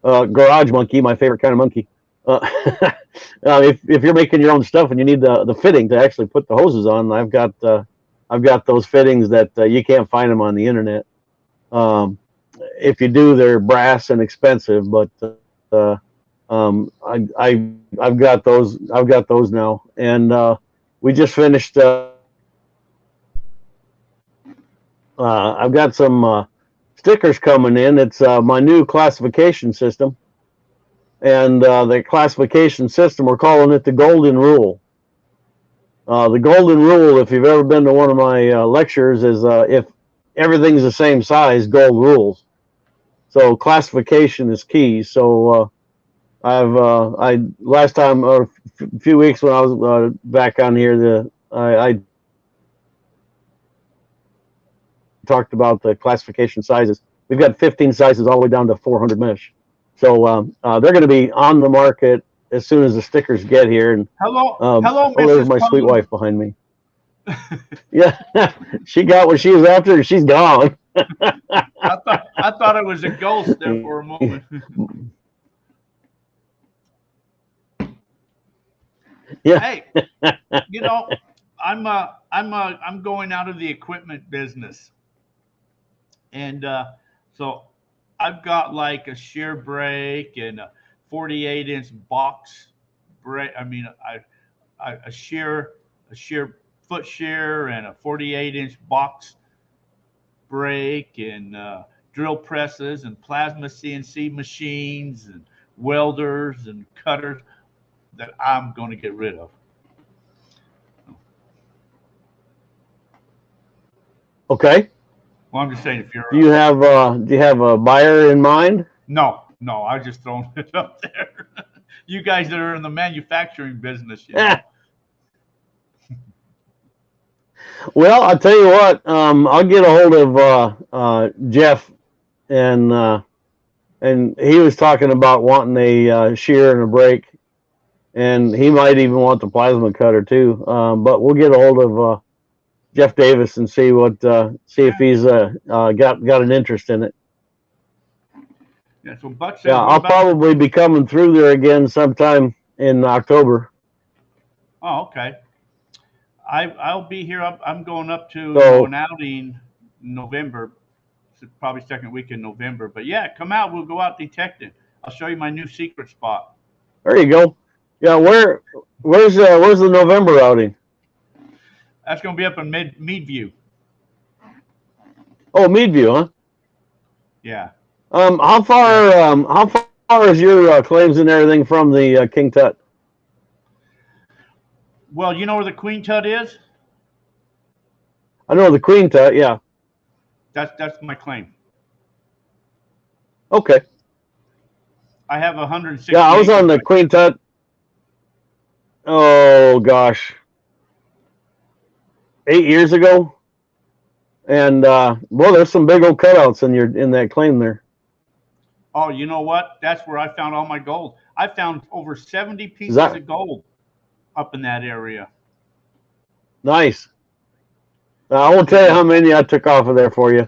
garage monkey, my favorite kind of monkey, if you're making your own stuff and you need the fitting to actually put the hoses on, I've got those fittings that you can't find them on the internet. If you do, they're brass and expensive, but I've got those. I've got those now, and we just finished. I've got some stickers coming in. It's my new classification system, and the classification system, we're calling it the Golden Rule. The Golden Rule, if you've ever been to one of my lectures, is if everything's the same size, gold rules. So classification is key. So I last time a few weeks when I was back on here, I talked about the classification sizes. We've got 15 sizes all the way down to 400 mesh. So they're going to be on the market as soon as the stickers get here. And hello, oh, Mrs. there's my sweet wife behind me. Yeah, she got what she was after, and she's gone. I thought it was a ghost there for a moment. Yeah. Hey, I'm going out of the equipment business, and so I've got like a shear brake and a 48-inch box brake. I mean, a shear foot shear and a 48-inch box brake and drill presses and plasma CNC machines and welders and cutters that I'm going to get rid of. Okay. Well, I'm just saying, if you're do you have a buyer in mind? no, I just throwing it up there. You guys that are in the manufacturing business, Well, I'll tell you what. I'll get a hold of Jeff, and he was talking about wanting a shear and a brake, and he might even want the plasma cutter too. But we'll get a hold of Jeff Davis and see if he's got an interest in it. Yeah, so Buck said, Yeah, I'll probably be coming through there again sometime in October. Oh, okay. I'll be here. I'm going up to an outing in November, probably second week in November. But yeah, come out. We'll go out detecting. I'll show you my new secret spot. There you go. Yeah, where's the November outing? That's going to be up in Meadview. Oh, Meadview, huh? Yeah. How far is your claims and everything from the King Tut? Well, you know where the Queen Tut is? I know the Queen Tut, yeah. That's my claim. Okay. I have 160. Yeah, I was on the Queen Tut. Oh gosh, 8 years ago, and boy, there's some big old cutouts in that claim there. Oh, you know what? That's where I found all my gold. I found over 70 pieces of gold up in that area. Nice. I won't tell you how many I took off of there for you.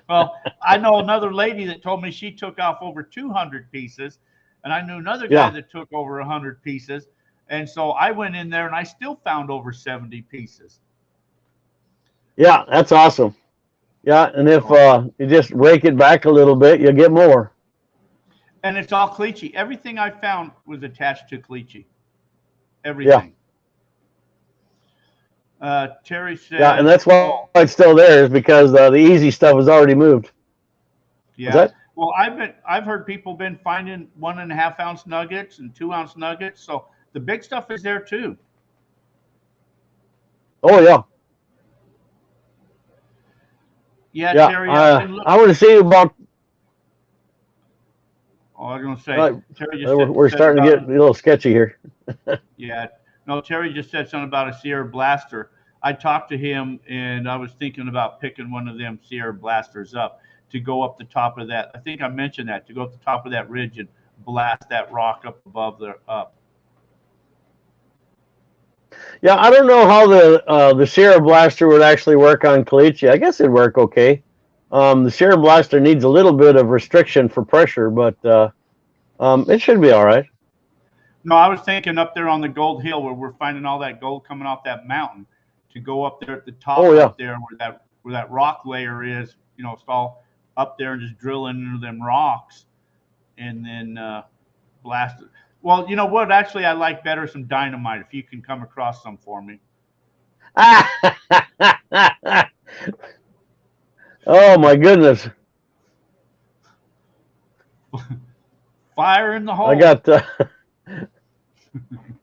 Well, I know another lady that told me she took off over 200 pieces, and I knew another guy that took over 100 pieces. And so I went in there and I still found over 70 pieces. Yeah, that's awesome. Yeah, and if you just rake it back a little bit, you'll get more. And it's all Cleachy. Everything I found was attached to Cleachy. Everything. Yeah. Terry said. Yeah, and that's why it's still there, is because the easy stuff is already moved. Yeah. Well, I've heard people been finding 1.5 ounce nuggets and 2 ounce nuggets, so the big stuff is there too. Oh yeah. Yeah, yeah. Terry. I want to see about. Oh, I was going to say, Terry just we're starting to get a little sketchy here. Yeah. No, Terry just said something about a Sierra Blaster. I talked to him, and I was thinking about picking one of them Sierra Blasters up to go up the top of that. I think I mentioned that, to go up the top of that ridge and blast that rock up above up. Yeah, I don't know how the Sierra Blaster would actually work on caliche. I guess it'd work okay. The Sierra Blaster needs a little bit of restriction for pressure, but it should be all right. No, I was thinking up there on the Gold Hill where we're finding all that gold coming off that mountain, to go up there at the top up there where where that rock layer is. It's all up there and just drilling into them rocks and then blast it. Well, you know what? Actually, I like better some dynamite if you can come across some for me. Oh my goodness! Fire in the hole. I got.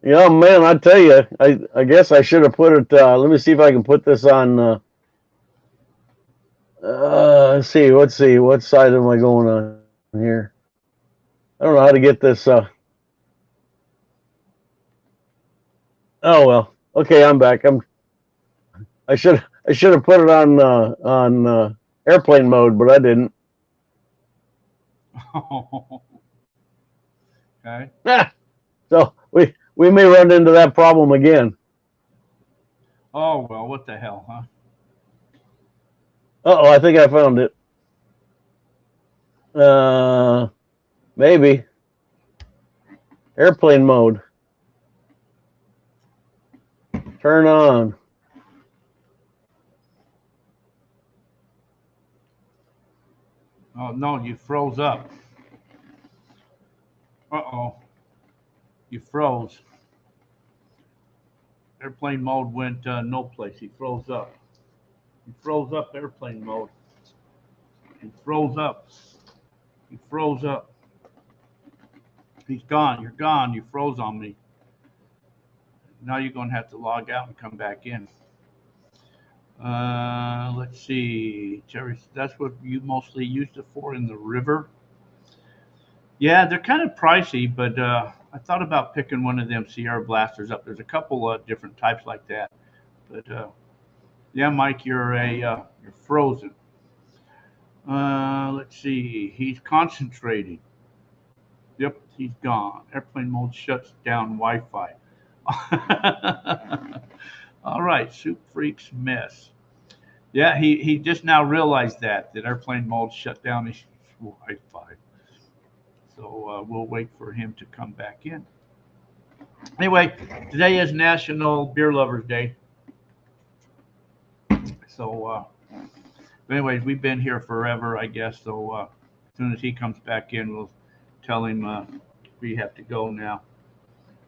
Yeah, man, I tell you, I guess I should have put it. Let me see if I can put this on. Let's see. What side am I going on here? I don't know how to get this. Oh well. Okay, I'm back. I should have put it on airplane mode, but I didn't. Okay. So we may run into that problem again. Oh well, what the hell, huh? Uh-oh, I think I found it. Maybe. Airplane mode. Turn on. Oh no, you froze up. Uh-oh. You froze. Airplane mode went no place. He froze up. He froze up airplane mode. He froze up. He froze up. He's gone. You're gone. You froze on me. Now you're going to have to log out and come back in. Let's see. Jerry, that's what you mostly used it for in the river? Yeah, they're kind of pricey, but I thought about picking one of them Sierra blasters up. There's a couple of different types like that. But yeah, Mike, you're frozen. Let's see. He's concentrating. Yep, he's gone. Airplane mode shuts down Wi-Fi. All right, Soup Freak's mess. Yeah, he just now realized that airplane mode shut down his Wi-Fi. So we'll wait for him to come back in. Anyway, today is National Beer Lovers Day. So, anyways, we've been here forever, I guess. So as soon as he comes back in, we'll tell him we have to go now.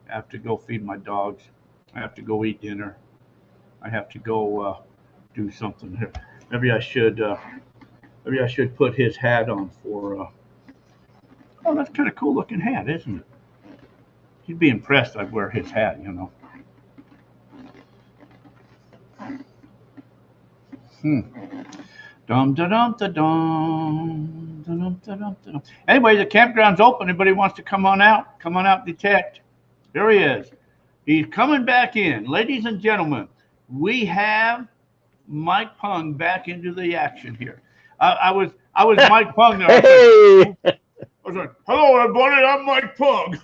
I have to go feed my dogs. I have to go eat dinner. I have to go do something here. Maybe I should put his hat on for. Oh, that's kind of cool looking hat, isn't it? He'd be impressed I'd wear his hat, you know. Dum da dum da dum. Dum. Anyway, the campground's open. Anybody wants to come on out? Come on out, detect. There he is. He's coming back in. Ladies and gentlemen, we have Mike Pung back into the action here. I was Mike Pung there. Hey! I was like, hello, everybody. I'm Mike Pung.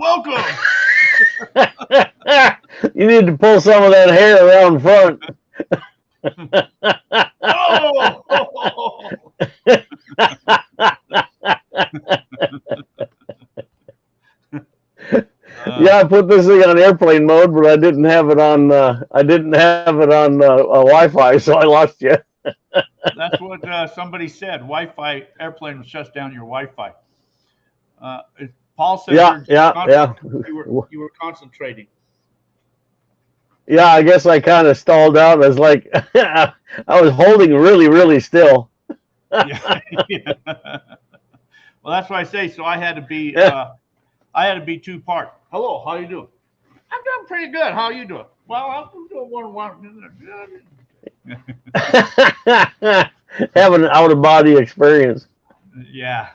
Welcome. You need to pull some of that hair around front. Oh! Yeah, I put this thing on airplane mode, but I didn't have it on. Wi-Fi, so I lost you. That's what somebody said. Wi-Fi airplane shuts down your Wi-Fi. Paul said, Yeah. You were concentrating. Yeah, I guess I kind of stalled out. I was like, I was holding really, really still. Yeah. Well, that's what I say. So I had to be. I had to be two-part. Hello, how you doing? I'm doing pretty good. How you doing? Well, I'm doing one. Have an out-of-body experience. Yeah.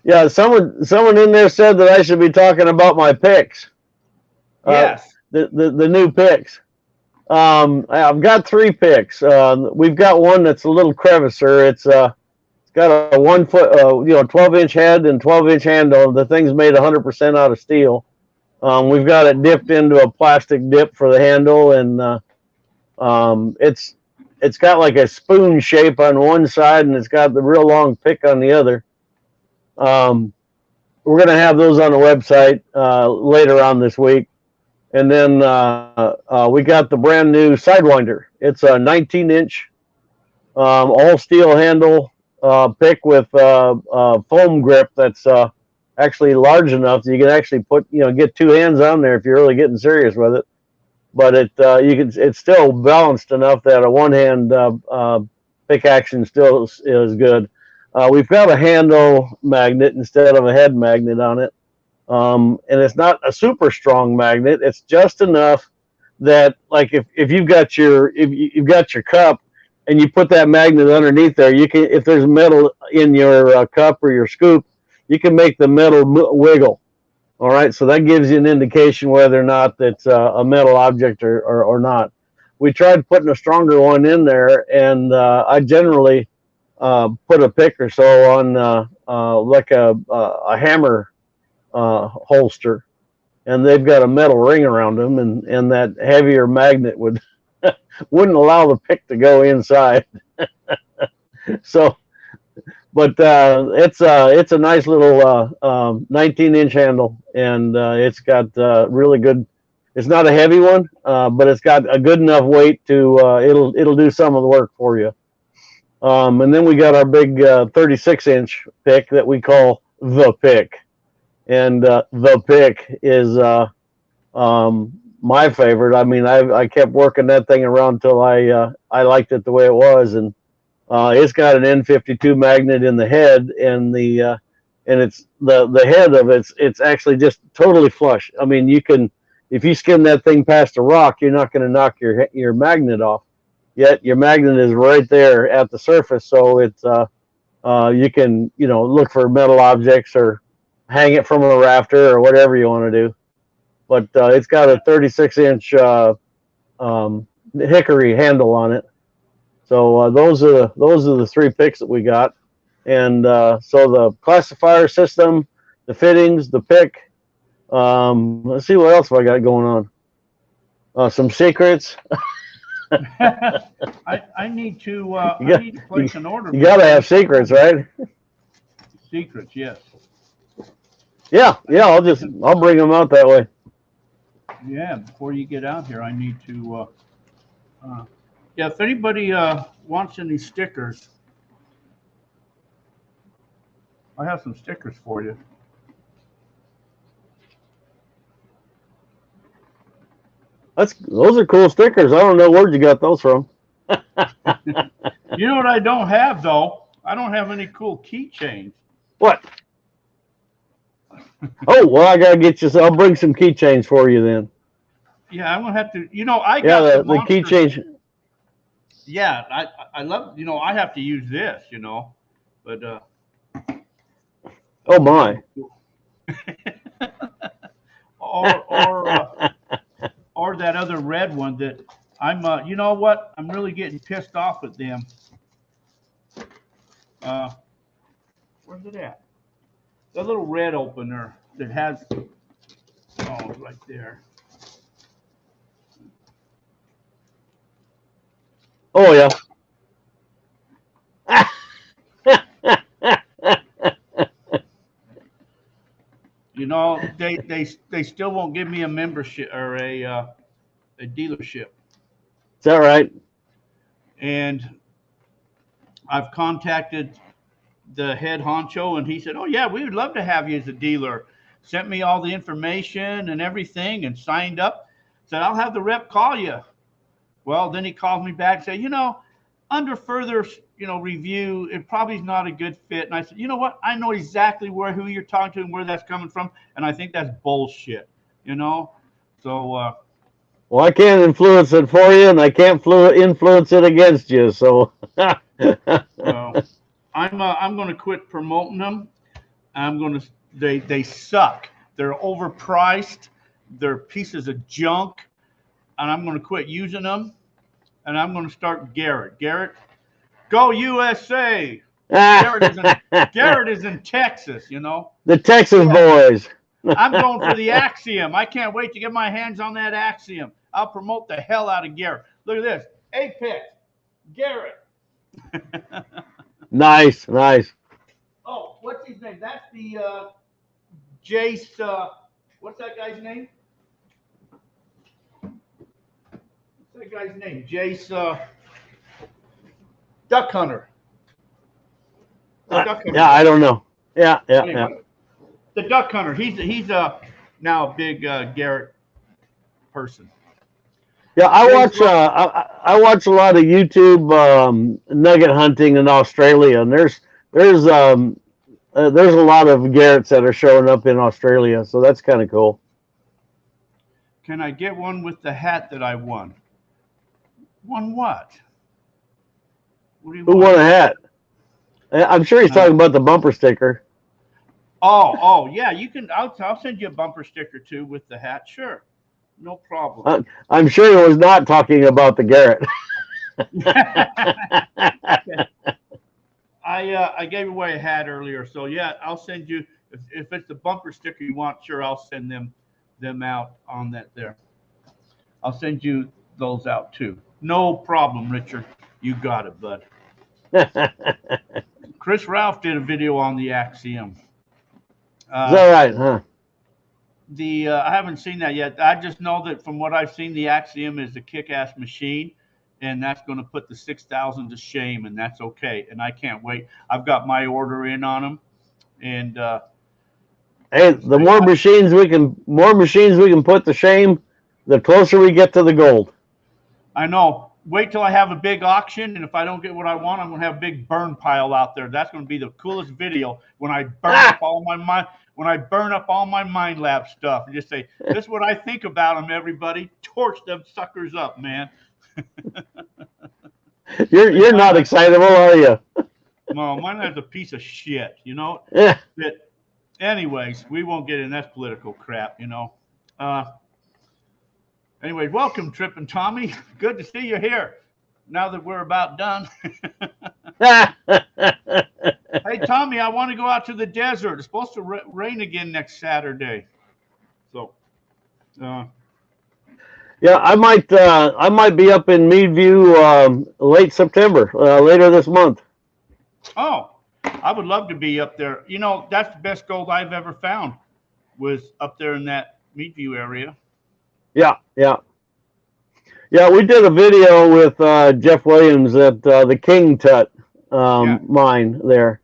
Yeah, someone in there said that I should be talking about my picks. Yes. The new picks. I've got 3 picks. We've got one that's a little crevicer. It's got a 1 foot, 12-inch head and 12-inch handle. The thing's made 100% out of steel. We've got it dipped into a plastic dip for the handle, and it's got like a spoon shape on one side, and it's got the real long pick on the other. We're gonna have those on the website later on this week. And then we got the brand new Sidewinder. It's a 19-inch all steel handle pick with foam grip that's actually large enough that you can actually put, get two hands on there if you're really getting serious with it. But it's still balanced enough that a one hand pick action still is good. We've got a handle magnet instead of a head magnet on it. And it's not a super strong magnet. It's just enough that, like, if you've got your cup and you put that magnet underneath there, you can, if there's metal in your cup or your scoop, you can make the metal wiggle. All right, so that gives you an indication whether or not it's a metal object or not. We tried putting a stronger one in there, and I generally put a pick or so on like a hammer holster, and they've got a metal ring around them, and that heavier magnet wouldn't allow the pick to go inside. So, but it's a nice little 19-inch handle, and it's got really good. It's not a heavy one, but it's got a good enough weight to it'll do some of the work for you. And then we got our big 36-inch pick that we call the pick, and the pick is my favorite. I mean, I kept working that thing around until I liked it the way it was, and it's got an N52 magnet in the head, and it's the head of it's actually just totally flush. I mean, you can, if you skim that thing past a rock, you're not going to knock your magnet off. Yet your magnet is right there at the surface, so it's you can look for metal objects or hang it from a rafter or whatever you want to do. But it's got a 36-inch hickory handle on it. So those are the three picks that we got, and so the classifier system, the fittings, the pick. Let's see what else I got going on. Some secrets. I need to I need to place an order. You gotta have secrets, right? Secrets, yes. Yeah. I'll bring them out that way. Yeah, before you get out here, I need to. Yeah, if anybody wants any stickers, I have some stickers for you. Those are cool stickers. I don't know where you got those from. You know what I don't have though? I don't have any cool keychains. What? Oh, well, I gotta get you. I'll bring some keychains for you then. Yeah, I'm gonna have to. I got the keychains. Yeah, I love. I have to use this. But. Oh my. Or that other red one that I'm. You know what? I'm really getting pissed off at them. Where's it at? The little red opener that has. Oh, right there. Oh yeah. They still won't give me a membership or a dealership. Is that right? And I've contacted the head honcho, and he said, "Oh yeah, we would love to have you as a dealer." Sent me all the information and everything, and signed up. Said, "I'll have the rep call you." Well, then he called me back and said, under further, review, it probably is not a good fit. And I said, you know what? I know exactly who you're talking to and where that's coming from. And I think that's bullshit, So, well, I can't influence it for you, and I can't influence it against you. So, well, I'm going to quit promoting them. They suck. They're overpriced. They're pieces of junk. And I'm going to quit using them, and I'm going to start Garrett. Garrett, go USA! Garrett is in Texas, The Texas boys. I'm going for the Axiom. I can't wait to get my hands on that Axiom. I'll promote the hell out of Garrett. Look at this. Apex. Garrett. Nice. Oh, what's his name? That's the Jace. What's that guy's name? that guy's name? Jace Duck Hunter. The Duck Hunter. Yeah, I don't know. Yeah. Anyway, the Duck Hunter. He's now a big Garrett person. Yeah, I watch a lot of YouTube nugget hunting in Australia, and there's a lot of Garretts that are showing up in Australia, so that's kind of cool. Can I get one with the hat that I won? Won what? What do you Who want? won a hat? I'm sure he's talking about the bumper sticker. Oh, yeah. You can. I'll send you a bumper sticker too with the hat. Sure, no problem. I'm sure he was not talking about the Garrett. I gave away a hat earlier, so yeah, I'll send you if it's the bumper sticker you want. Sure, I'll send them out on that there. I'll send you those out too. No problem, Richard. You got it, bud. Chris Ralph did a video on the Axiom. Is that right, huh? I haven't seen that yet. I just know that from what I've seen, the Axiom is a kick-ass machine, and that's going to put the 6,000 to shame, and that's okay. And I can't wait. I've got my order in on them, and hey, the more machines we can put to shame, the closer we get to the gold. I know. Wait till I have a big auction, and if I don't get what I want, I'm going to have a big burn pile out there. That's going to be the coolest video when I burn up all my Mind Lab stuff and just say, "This is what I think about them." Everybody, torch them suckers up, man. You're not excitable, are you? No, mine is a piece of shit. You know. Yeah. But anyways, we won't get in that political crap. You know. Anyway, welcome, Trip and Tommy. Good to see you here. Now that we're about done. Hey, Tommy, I want to go out to the desert. It's supposed to rain again next Saturday. So, yeah, I might be up in Meadview late September, later this month. Oh, I would love to be up there. You know, that's the best gold I've ever found was up there in that Meadview area. Yeah. We did a video with Jeff Williams at the King Tut mine there,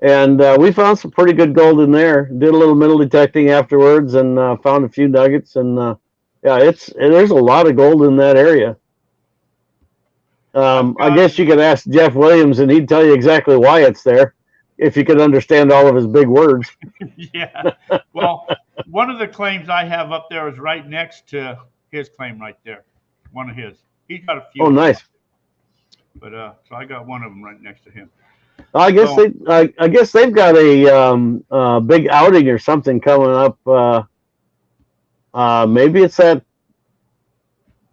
and we found some pretty good gold in there. Did a little metal detecting afterwards, and found a few nuggets. And there's a lot of gold in that area. I guess you could ask Jeff Williams, and he'd tell you exactly why it's there, if you could understand all of his big words. Yeah. Well, one of the claims I have up there is right next to his claim right there. One of his. He's got a few. Oh, nice. But so I got one of them right next to him. I guess they've got a big outing or something coming up. Maybe it's that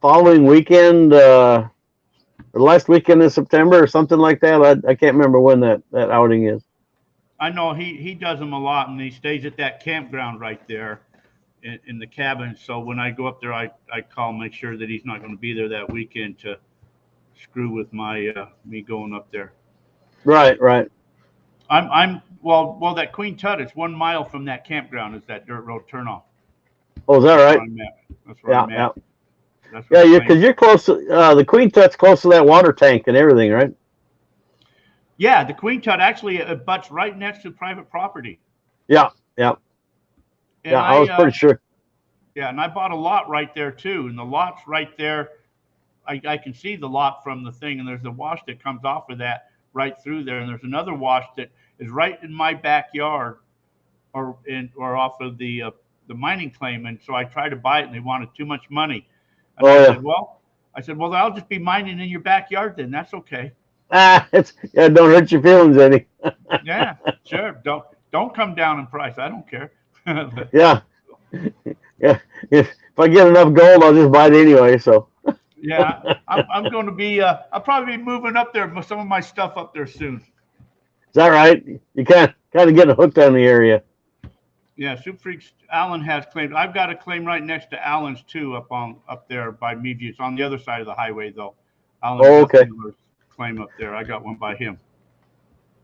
following weekend, or last weekend in September or something like that. I can't remember when that outing is. I know he does them a lot, and he stays at that campground right there in the cabin. So when I go up there, I call, make sure that he's not going to be there that weekend to screw with my me going up there. Right. I'm well that Queen Tut, it's 1 mile from that campground is that dirt road turnoff. Oh, is that right? That's where I'm at. Yeah, because you're close to the Queen Tut's close to that water tank and everything, right? Yeah, the Queen Tut actually butts right next to private property. Yeah. And I was pretty sure. Yeah, and I bought a lot right there too, and the lot's right there. I can see the lot from the thing, and there's a wash that comes off of that right through there, and there's another wash that is right in my backyard, or off of the mining claim, and so I tried to buy it, and they wanted too much money. And I said, well, I'll just be mining in your backyard then. That's okay. Don't hurt your feelings any. Yeah, sure. Don't come down in price. I don't care. Yeah. If I get enough gold, I'll just buy it anyway. So. Yeah, I'm going to be. I'll probably be moving up there with some of my stuff up there soon. Is that right? You kind of getting hooked on the area. Yeah, Soup Freaks. Alan has claims. I've got a claim right next to Alan's too, up there by Meadview. It's on the other side of the highway though. Alan okay. Claim up there. I got one by him.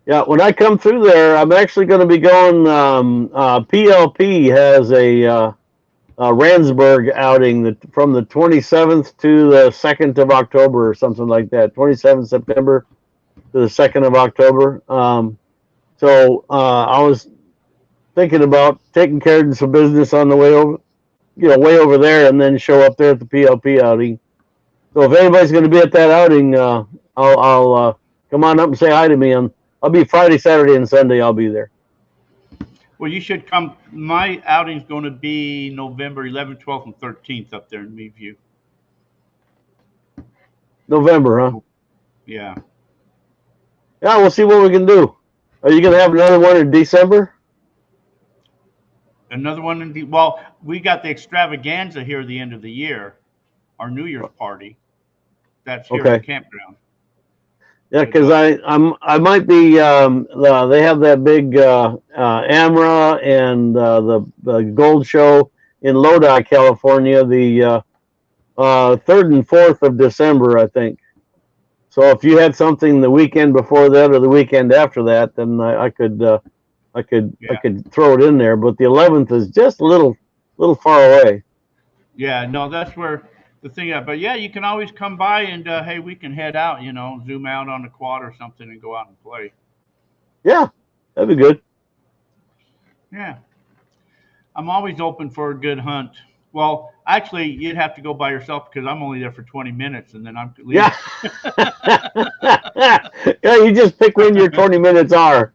Yeah, when I come through there, I'm actually going to be going. PLP has Randsburg outing from the 27th to the 2nd of October or something like that. 27th September to the 2nd of October. So I was thinking about taking care of some business on the way over, way over there, and then show up there at the PLP outing. So if anybody's going to be at that outing, I'll come on up and say hi to me. I'll be Friday, Saturday, and Sunday. I'll be there. Well, you should come. My outing's going to be November 11th, 12th, and 13th up there in Meadview. November, huh? Yeah. Yeah, we'll see what we can do. Are you going to have another one in December? Another one well, we got the extravaganza here at the end of the year, our New Year's party. That's here at the campground. Yeah, because I might be. They have that big AMRA and the Gold Show in Lodi, California, the 3rd and 4th of December, I think. So if you had something the weekend before that or the weekend after that, then I could throw it in there. But the 11th is just a little far away. Yeah, no, that's where the thing is. But yeah, you can always come by and hey, we can head out, zoom out on the quad or something and go out and play. Yeah, that'd be good. Yeah. I'm always open for a good hunt. Well, actually, you'd have to go by yourself because I'm only there for 20 minutes and then I'm leaving. Yeah. Yeah, you just pick when your 20 minutes are.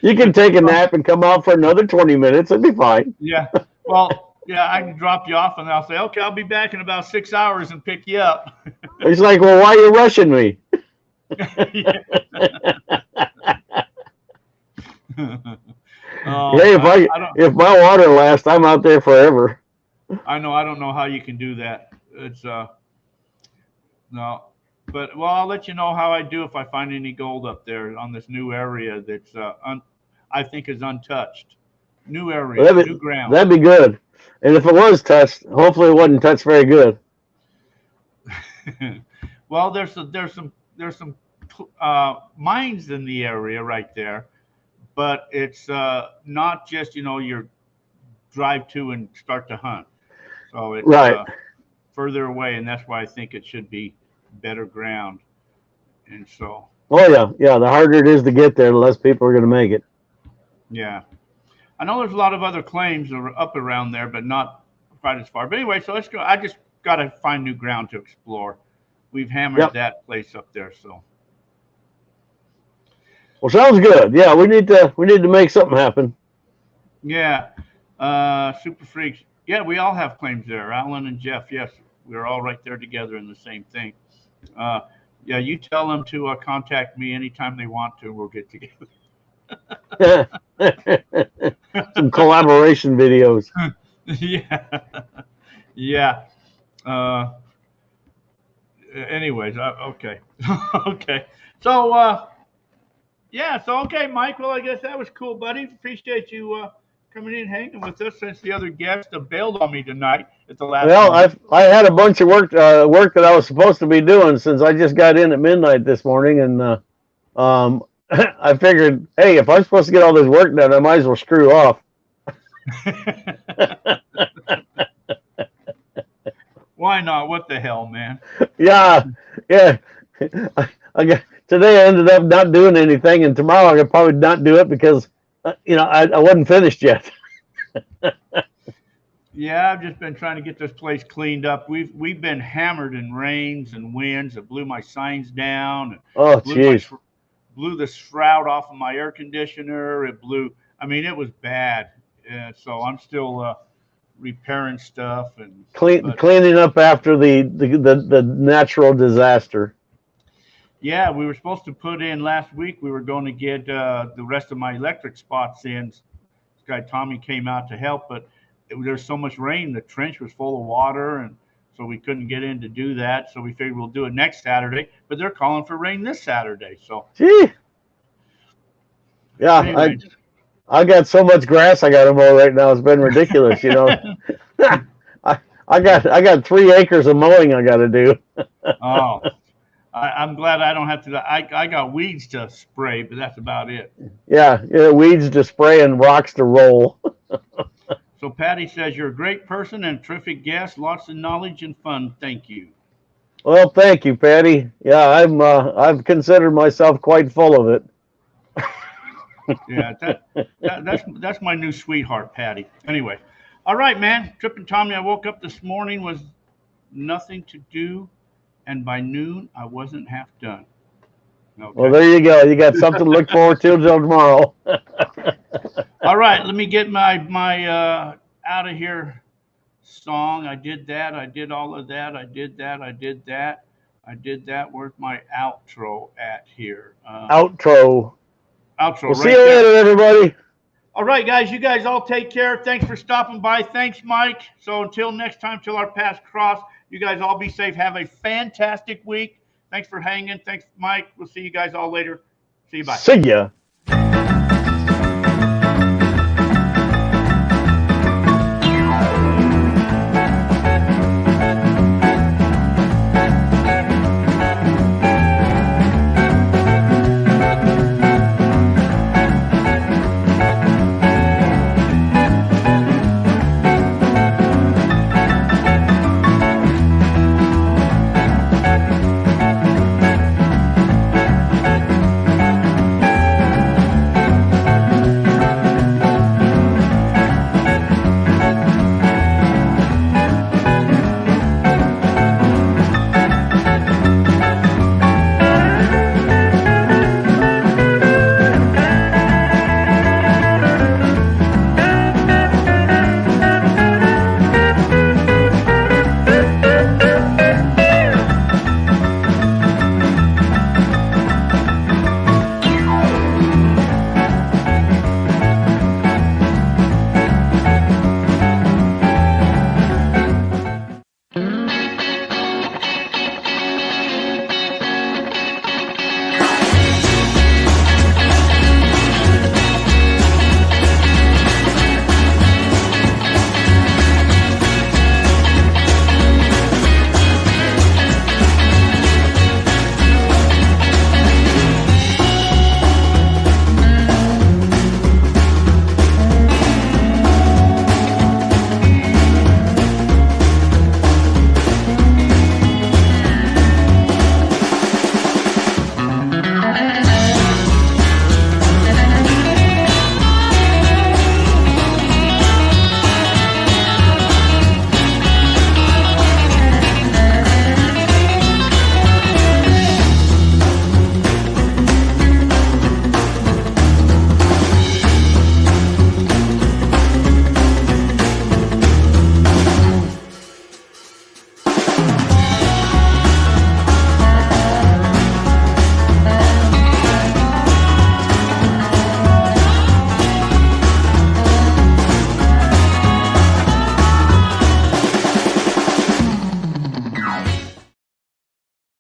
You can take a nap and come out for another 20 minutes. It'd be fine. Yeah. Well, yeah, I can drop you off and I'll say, okay, I'll be back in about 6 hours and pick you up. It's like, well, why are you rushing me? Hey, if my water lasts, I'm out there forever. I know. I don't know how you can do that. It's no, but well, I'll let you know how I do if I find any gold up there on this new area that's I think is untouched. New area, new ground. That'd be good. And if it was touched, hopefully it wasn't touched very good. Well, there's some mines in the area right there. But it's not just, your drive to and start to hunt. So it's further away, and that's why I think it should be better ground. And so. Oh, yeah. Yeah, the harder it is to get there, the less people are going to make it. Yeah. I know there's a lot of other claims up around there, but not quite as far. But anyway, so let's go. I just got to find new ground to explore. We've hammered that place up there, so. Well, sounds good. Yeah, we need to make something happen. Yeah, Super Freaks. Yeah, we all have claims there. Alan and Jeff. Yes, we're all right there together in the same thing. Yeah, you tell them to contact me anytime they want to. We'll get together. Some collaboration videos. Yeah, yeah. Anyways, okay, okay. So. Yeah, so okay, Mike. Well, I guess that was cool, buddy. Appreciate you coming in and hanging with us since the other guest bailed on me tonight at the last. Well, I had a bunch of work that I was supposed to be doing since I just got in at midnight this morning, and I figured, hey, if I'm supposed to get all this work done, I might as well screw off. Why not? What the hell, man? Yeah. Today I ended up not doing anything, and tomorrow I could probably not do it because, I wasn't finished yet. Yeah, I've just been trying to get this place cleaned up. We've been hammered in rains and winds. It blew my signs down. Oh, jeez. Blew the shroud off of my air conditioner. It was bad. So I'm still repairing stuff and cleaning up after the natural disaster. Yeah, we were supposed to put in last week. We were going to get the rest of my electric spots in. This guy Tommy came out to help, but there's so much rain. The trench was full of water, and so we couldn't get in to do that. So we figured we'll do it next Saturday. But they're calling for rain this Saturday. So. Gee. Yeah, anyway. I got so much grass I got to mow right now. It's been ridiculous, I got 3 acres of mowing I got to do. Oh. I'm glad I don't have to. I got weeds to spray, but that's about it. Yeah, weeds to spray and rocks to roll. So Patty says you're a great person and a terrific guest. Lots of knowledge and fun. Thank you. Well, thank you, Patty. Yeah, I've considered myself quite full of it. Yeah, that's my new sweetheart, Patty. Anyway, all right, man. Trip and Tommy, I woke up this morning was nothing to do, and by noon I wasn't half done. Well, Okay. there you go. You got something to look forward to until tomorrow. All right, let me get my out of here song. I did that. I did all of that. I did that. I did that. I did that. Where's my outro at here? Outro. Outro We'll right see you there. later, everybody. All right, guys. You guys all take care. Thanks for stopping by. Thanks, Mike. So until next time, till our paths cross, you guys all be safe. Have a fantastic week. Thanks for hanging. Thanks, Mike. We'll see you guys all later. See you. Bye. See ya.